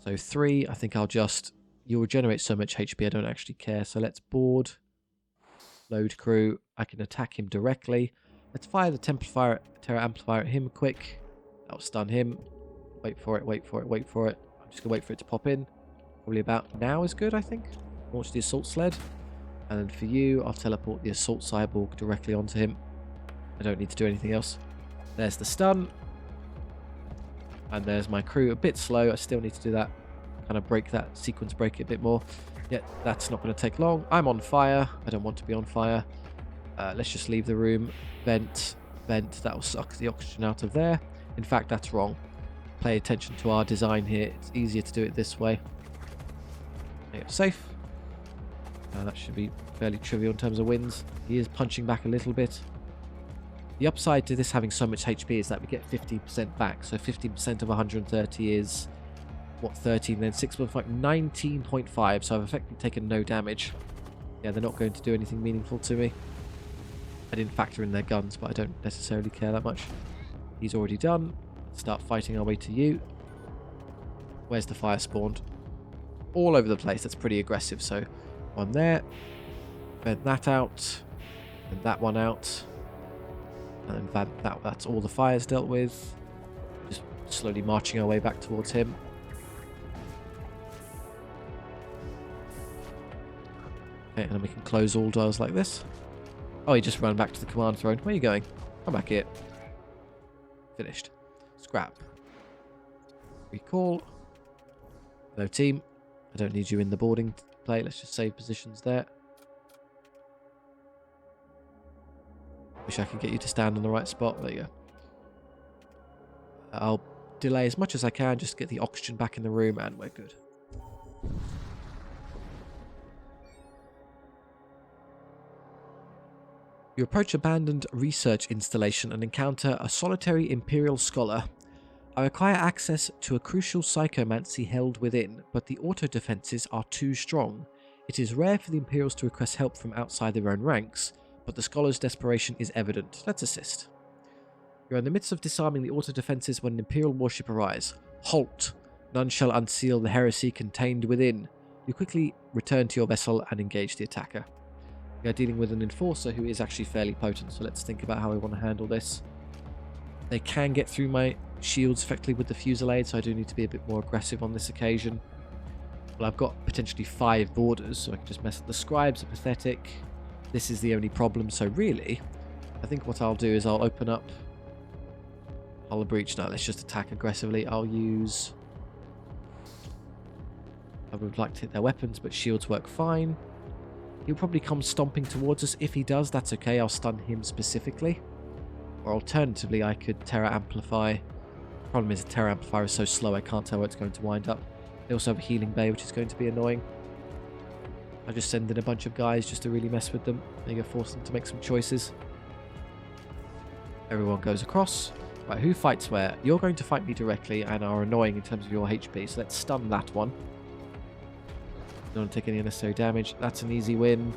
So 3, I think I'll just... You'll regenerate so much HP, I don't actually care. So let's board. Load crew. I can attack him directly. Let's fire the Terror Amplifier at him quick. That'll stun him. Wait for it, wait for it, wait for it. I'm just going to wait for it to pop in. Probably about now is good, I think. Launch the Assault Sled. And then for you, I'll teleport the Assault Cyborg directly onto him. I don't need to do anything else. There's the stun. And there's my crew. A bit slow. I still need to do that. Kind of break that sequence, break it a bit more. Yeah, that's not going to take long. I'm on fire. I don't want to be on fire. Let's just leave the room. Vent. That'll suck the oxygen out of there. In fact, that's wrong. Pay attention to our design here. It's easier to do it this way. There you go. Safe. That should be fairly trivial in terms of wins. He is punching back a little bit. The upside to this having so much HP is that we get 50% back. So 50% of 130 is, what, 13, then 6.5, 19.5. So I've effectively taken no damage. Yeah, they're not going to do anything meaningful to me. I didn't factor in their guns, but I don't necessarily care that much. He's already done. Let's start fighting our way to you. Where's the fire spawned? All over the place. That's pretty aggressive. So one there. Then that out. And that one out. And then that's all the fires dealt with. Just slowly marching our way back towards him. Okay, and then we can close all doors like this. Oh, he just ran back to the command throne. Where are you going? Come back here. Finished. Scrap. Recall. No team. I don't need you in the boarding play. Let's just save positions there. Wish I could get you to stand on the right spot. There you go. I'll delay as much as I can, just get the oxygen back in the room, and we're good. You approach abandoned research installation and encounter a solitary Imperial scholar. I require access to a crucial psychomancy held within, but the auto defenses are too strong. It is rare for the Imperials to request help from outside their own ranks, but the scholar's desperation is evident. Let's assist. You're in the midst of disarming the auto defenses when an Imperial warship arrives. Halt! None shall unseal the heresy contained within. You quickly return to your vessel and engage the attacker. We are dealing with an enforcer who is actually fairly potent, so let's think about how we want to handle this. They can get through my shields effectively with the fusillade, so I do need to be a bit more aggressive on this occasion. Well, I've got potentially 5 boarders, so I can just mess up. The scribes are pathetic. This is the only problem, so really, I think what I'll do is I'll open up Hull Breach. Now, let's just attack aggressively. I'll use... I would like to hit their weapons, but shields work fine. He'll probably come stomping towards us. If he does, that's okay. I'll stun him specifically. Or alternatively, I could Terra Amplify. Problem is, the Terra Amplifier is so slow, I can't tell where it's going to wind up. They also have a healing bay, which is going to be annoying. I just send in a bunch of guys just to really mess with them. Maybe force them to make some choices. Everyone goes across. Right, who fights where? You're going to fight me directly and are annoying in terms of your HP, so let's stun that one. Don't take any unnecessary damage. That's an easy win.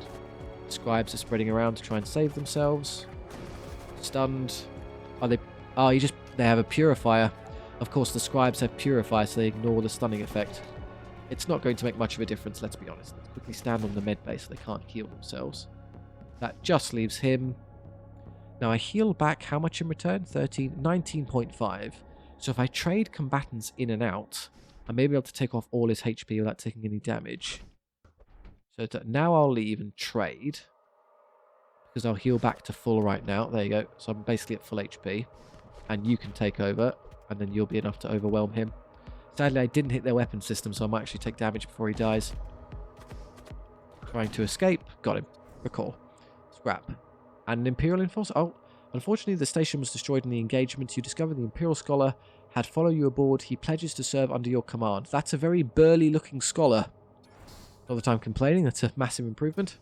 Scribes are spreading around to try and save themselves. Stunned. Are they... Oh, they have a purifier. Of course, the scribes have purifier, so they ignore the stunning effect. It's not going to make much of a difference, let's be honest. Let's quickly stand on the med base so they can't heal themselves. That just leaves him. Now, I heal back how much in return? 19.5. So if I trade combatants in and out, I may be able to take off all his HP without taking any damage. So now I'll leave and trade. Because I'll heal back to full right now. There you go. So I'm basically at full HP. And you can take over. And then you'll be enough to overwhelm him. Sadly, I didn't hit their weapon system, so I might actually take damage before he dies. Trying to escape. Got him. Recall. Scrap. And an Imperial Enforcer. Oh, unfortunately, the station was destroyed in the engagement. You discover the Imperial Scholar had followed you aboard. He pledges to serve under your command. That's a very burly-looking scholar. Not that I'm complaining. That's a massive improvement.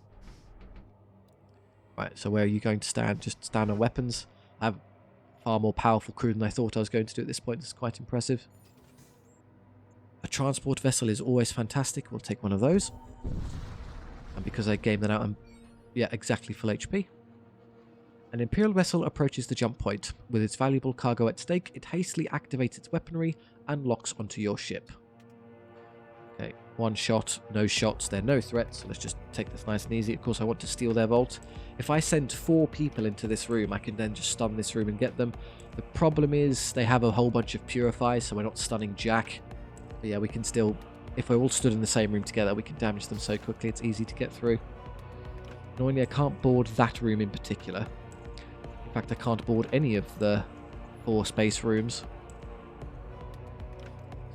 Right, so where are you going to stand? Just stand on weapons. I have a far more powerful crew than I thought I was going to do at this point. This is quite impressive. A transport vessel is always fantastic. We'll take one of those. And because I gamed that out, I'm exactly full HP. An Imperial vessel approaches the jump point. With its valuable cargo at stake, it hastily activates its weaponry and locks onto your ship. Okay, one shot, no shots, they're no threats, so let's just take this nice and easy. Of course, I want to steal their vault. If I send 4 people into this room, I can then just stun this room and get them. The problem is they have a whole bunch of purifiers, so we're not stunning Jack. But yeah, we can still, if we're all stood in the same room together, we can damage them so quickly, it's easy to get through. Annoyingly, I can't board that room in particular. In fact, I can't board any of the 4 space rooms.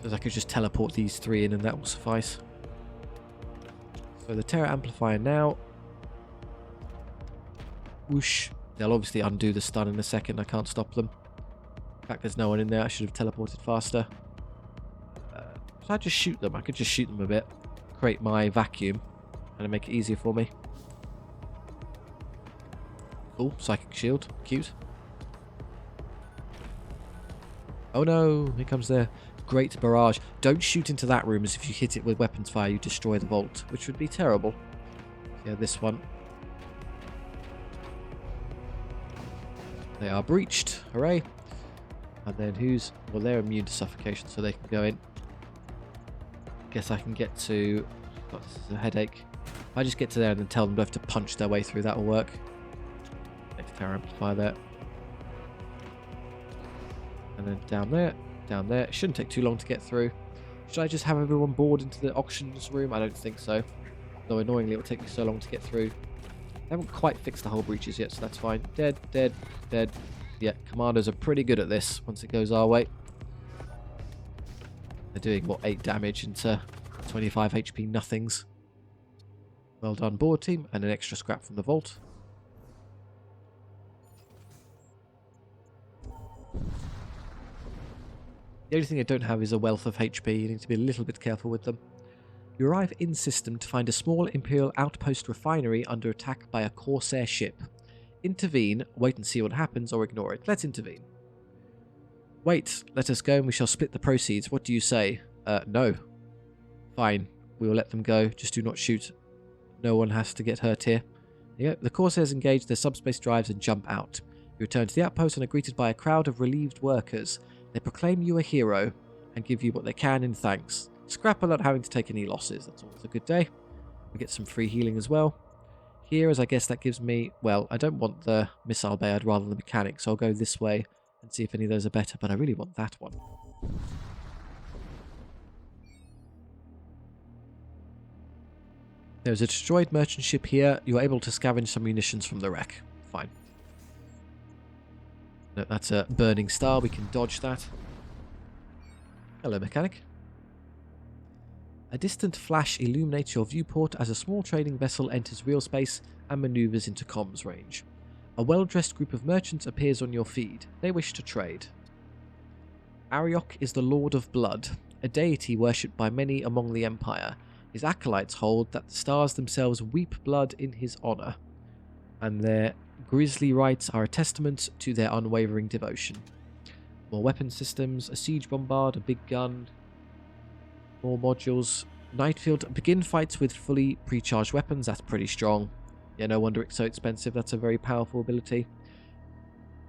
So I could just teleport these 3 in and that will suffice. So the Terra Amplifier now. Whoosh. They'll obviously undo the stun in a second. I can't stop them. In fact, there's no one in there. I should have teleported faster. Should I just shoot them? I could just shoot them a bit. Create my vacuum. And make it easier for me. Cool, psychic shield, cute. Oh no, here comes the great barrage. Don't shoot into that room, as if you hit it with weapons fire, you destroy the vault, which would be terrible. Yeah, this one. They are breached, hooray. And then who's... Well, they're immune to suffocation, so they can go in. Guess I can get to... God, this is a headache. If I just get to there and then tell them to have to punch their way through, that'll work. Next tower amplifier there. And then down there, down there. It shouldn't take too long to get through. Should I just have everyone board into the auctions room? I don't think so. Though annoyingly, it will take me so long to get through. They haven't quite fixed the hull breaches yet, so that's fine. Dead, dead, dead. Yeah, commanders are pretty good at this once it goes our way. They're doing, what, 8 damage into 25 HP nothings. Well done, board team, and an extra scrap from the vault. The only thing I don't have is a wealth of HP. You need to be a little bit careful with them. You arrive in system to find a small Imperial outpost refinery under attack by a Corsair ship. Intervene, wait and see what happens, or ignore it. Let's intervene. Wait, let us go and we shall split the proceeds. What do you say? No. Fine, we will let them go. Just do not shoot. No one has to get hurt here. There you go. The Corsairs engage their subspace drives and jump out. You return to the outpost and are greeted by a crowd of relieved workers. They proclaim you a hero and give you what they can in thanks. Scrap without having to take any losses. That's always a good day. We get some free healing as well. Here, as I guess that gives me... Well, I don't want the missile bay. I'd rather the mechanic, so I'll go this way and see if any of those are better, but I really want that one. There's a destroyed merchant ship here. You're able to scavenge some munitions from the wreck. Fine. No, that's a burning star. We can dodge that. Hello, mechanic. A distant flash illuminates your viewport as a small trading vessel enters real space and maneuvers into comms range. A well-dressed group of merchants appears on your feed. They wish to trade. Ariok is the Lord of Blood, a deity worshipped by many among the Empire. His acolytes hold that the stars themselves weep blood in his honour, and their grisly rites are a testament to their unwavering devotion. More weapon systems, a siege bombard, a big gun, more modules. Nightfield, begin fights with fully pre-charged weapons. That's pretty strong. Yeah, no wonder it's so expensive. That's a very powerful ability.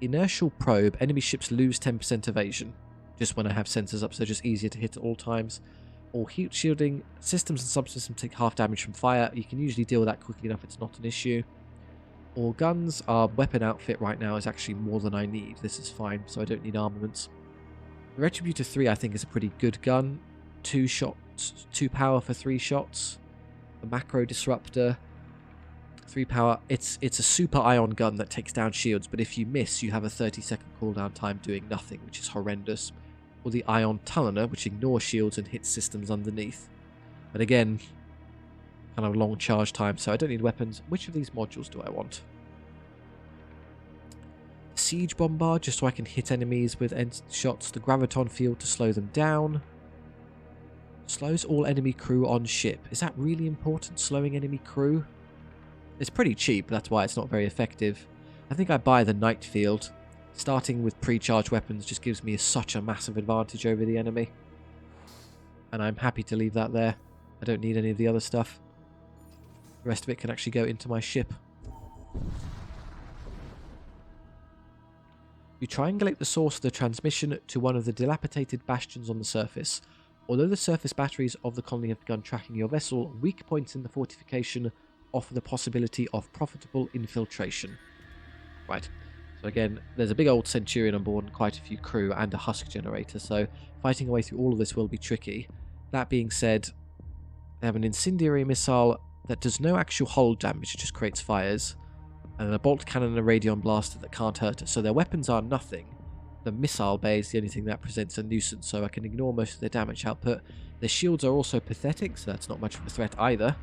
Inertial probe, enemy ships lose 10% evasion. Just when I have sensors up, so just easier to hit at all times. Or heat shielding, systems and subsystems take half damage from fire. You can usually deal with that quickly enough, it's not an issue. Or guns, our weapon outfit right now is actually more than I need. This is fine, so I don't need armaments. The Retributor 3 I think is a pretty good gun. 2 shots, 2 power for 3 shots. A macro disruptor, 3 power. It's a super ion gun that takes down shields, but if you miss, you have a 30-second cooldown time doing nothing, which is horrendous. Or the ion tunneler, which ignores shields and hits systems underneath. But again, kind of long charge time, so I don't need weapons. Which of these modules do I want? Siege bombard, just so I can hit enemies with end shots. The graviton field to slow them down. Slows all enemy crew on ship. Is that really important, slowing enemy crew? It's pretty cheap, that's why it's not very effective. I think I buy the night field. Starting with pre-charged weapons just gives me such a massive advantage over the enemy. And I'm happy to leave that there. I don't need any of the other stuff. The rest of it can actually go into my ship. You triangulate the source of the transmission to one of the dilapidated bastions on the surface. Although the surface batteries of the colony have begun tracking your vessel, weak points in the fortification offer the possibility of profitable infiltration. Right. So again, there's a big old Centurion on board and quite a few crew and a husk generator, so fighting away through all of this will be tricky. That being said, they have an incendiary missile that does no actual hull damage, it just creates fires, and a bolt cannon and a radion blaster that can't hurt us, so their weapons are nothing. The missile bay is the only thing that presents a nuisance, so I can ignore most of their damage output. Their shields are also pathetic, so that's not much of a threat either.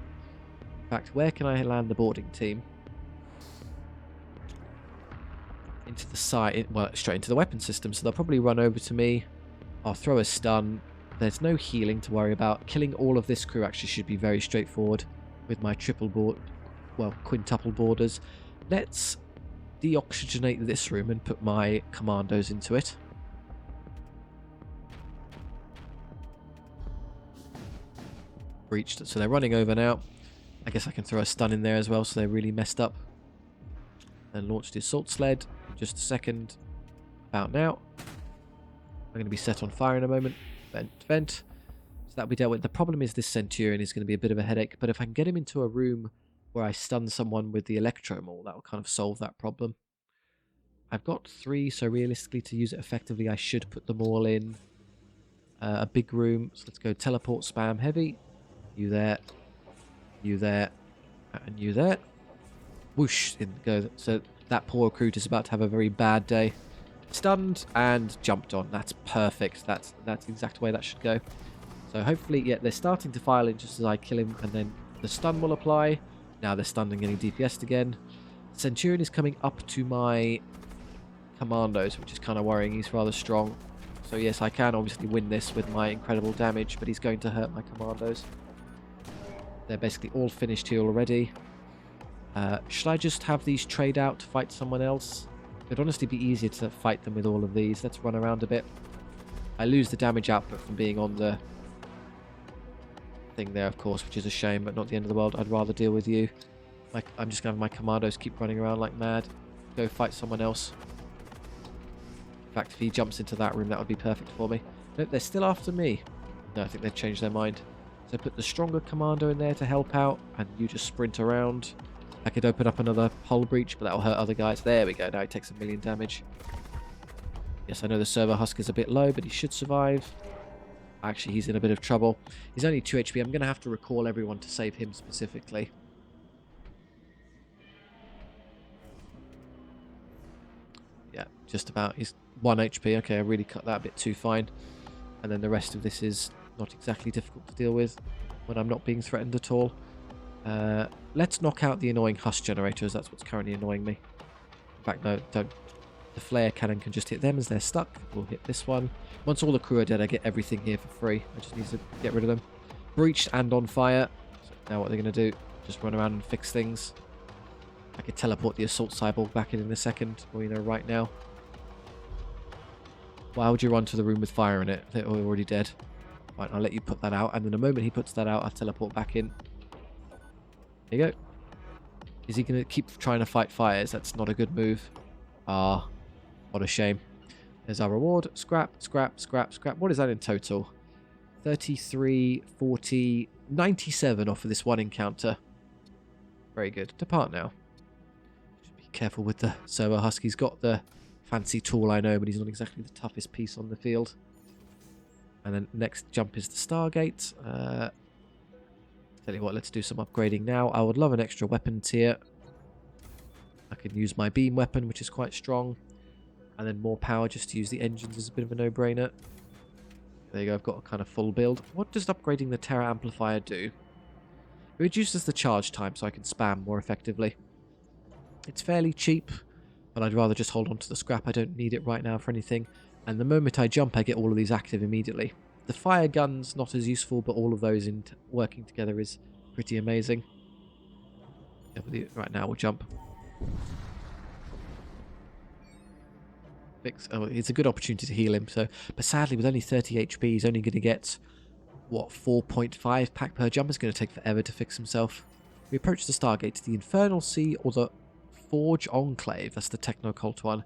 In fact, where can I land the boarding team? Into the side, well, straight into the weapon system, so they'll probably run over to me. I'll throw a stun. There's no healing to worry about. Killing all of this crew actually should be very straightforward. with my quintuple borders. Let's deoxygenate this room and put my commandos into it. Breached, so they're running over now. I guess I can throw a stun in there as well, so they're really messed up. Then launch the assault sled. Just a second. About now. I'm going to be set on fire in a moment. Vent. So that'll be dealt with. The problem is this Centurion is going to be a bit of a headache, but if I can get him into a room where I stun someone with the Electro Maul, that will kind of solve that problem. I've got 3, so realistically to use it effectively I should put them all in a big room. So let's go teleport spam heavy. You there, and you there. Whoosh, in go. So that poor recruit is about to have a very bad day. Stunned and jumped on. That's perfect. That's the exact way that should go. So hopefully, yeah, they're starting to file in just as I kill him, and then the stun will apply. Now they're stunned and getting DPS'd again. Centurion is coming up to my commandos, which is kind of worrying. He's rather strong. So yes, I can obviously win this with my incredible damage, but he's going to hurt my commandos. They're basically all finished here already. Should I just have these trade out to fight someone else? It'd honestly be easier to fight them with all of these. Let's run around a bit. I lose the damage output from being on the thing there, of course, which is a shame, but not the end of the world. I'd rather deal with you. I'm just going to have my commandos keep running around like mad. Go fight someone else. In fact, if he jumps into that room, that would be perfect for me. Nope, they're still after me. No, I think they've changed their mind. So put the stronger commando in there to help out, and you just sprint around. I could open up another hull breach, but that'll hurt other guys. There we go. Now he takes 1 million damage. Yes, I know the server husk is a bit low, but he should survive. Actually, he's in a bit of trouble. He's only 2 HP. I'm going to have to recall everyone to save him specifically. Yeah, just about. He's 1 HP. Okay, I really cut that a bit too fine. And then the rest of this is not exactly difficult to deal with when I'm not being threatened at all. Let's knock out the annoying husk generators. That's what's currently annoying me. In fact, no, don't. The flare cannon can just hit them as they're stuck. We'll hit this one. Once all the crew are dead, I get everything here for free. I just need to get rid of them. Breached and on fire. So now what they're going to do, just run around and fix things. I could teleport the assault cyborg back in a second, or right now. Why would you run to the room with fire in it? They're already dead. Right, I'll let you put that out, and then the moment he puts that out, I'll teleport back in. There you go. Is he going to keep trying to fight fires? That's not a good move. Ah, what a shame. There's our reward. Scrap, scrap, scrap, scrap. What is that in total? 33, 40, 97 off of this one encounter. Very good. Depart now. Should be careful with the servo husk. He's got the fancy tool, I know, but he's not exactly the toughest piece on the field. And then next jump is the Stargate. Tell you what, let's do some upgrading now. I would love an extra weapon tier. I can use my beam weapon, which is quite strong. And then more power just to use the engines is a bit of a no-brainer. There you go, I've got a kind of full build. What does upgrading the Terra Amplifier do? It reduces the charge time so I can spam more effectively. It's fairly cheap, but I'd rather just hold on to the scrap. I don't need it right now for anything. And the moment I jump, I get all of these active immediately. The fire gun's not as useful, but all of those working together is pretty amazing. Yeah, right now we'll jump. Oh, it's a good opportunity to heal him. But sadly, with only 30 HP, he's only going to get, what, 4.5 pack per jump. It's going to take forever to fix himself. We approach the Stargate, the Infernal Sea or the Forge Enclave. That's the Techno-Cult one.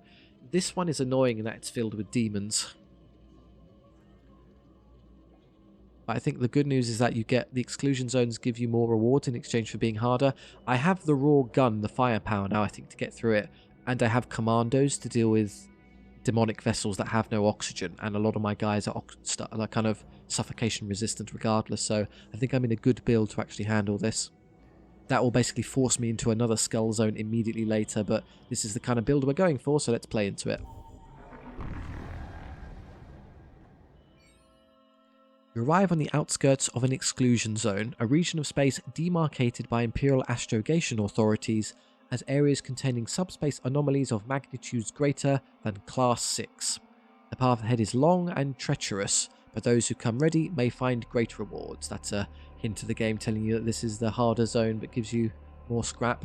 This one is annoying in that it's filled with demons. But I think the good news is that you get the exclusion zones give you more rewards in exchange for being harder. I have the raw gun, the firepower now, I think, to get through it. And I have commandos to deal with demonic vessels that have no oxygen. And a lot of my guys are kind of suffocation resistant regardless. So I think I'm in a good build to actually handle this. That will basically force me into another skull zone immediately later. But this is the kind of build we're going for, so let's play into it. You arrive on the outskirts of an exclusion zone, a region of space demarcated by Imperial astrogation authorities as areas containing subspace anomalies of magnitudes greater than Class 6. The path ahead is long and treacherous, but those who come ready may find great rewards. That's a into the game telling you that this is the harder zone but gives you more scrap.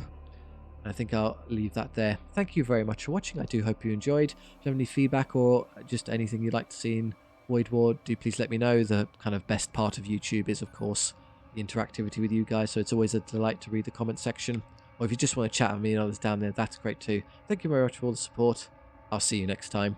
I think I'll leave that there. Thank you very much for watching. I do hope you enjoyed. If you have any feedback or just anything you'd like to see in Void War, do please let me know. The kind of best part of YouTube is, of course, the interactivity with you guys, so it's always a delight to read the comment section. Or if you just want to chat with me and others down there, that's great too. Thank you very much for all the support. I'll see you next time.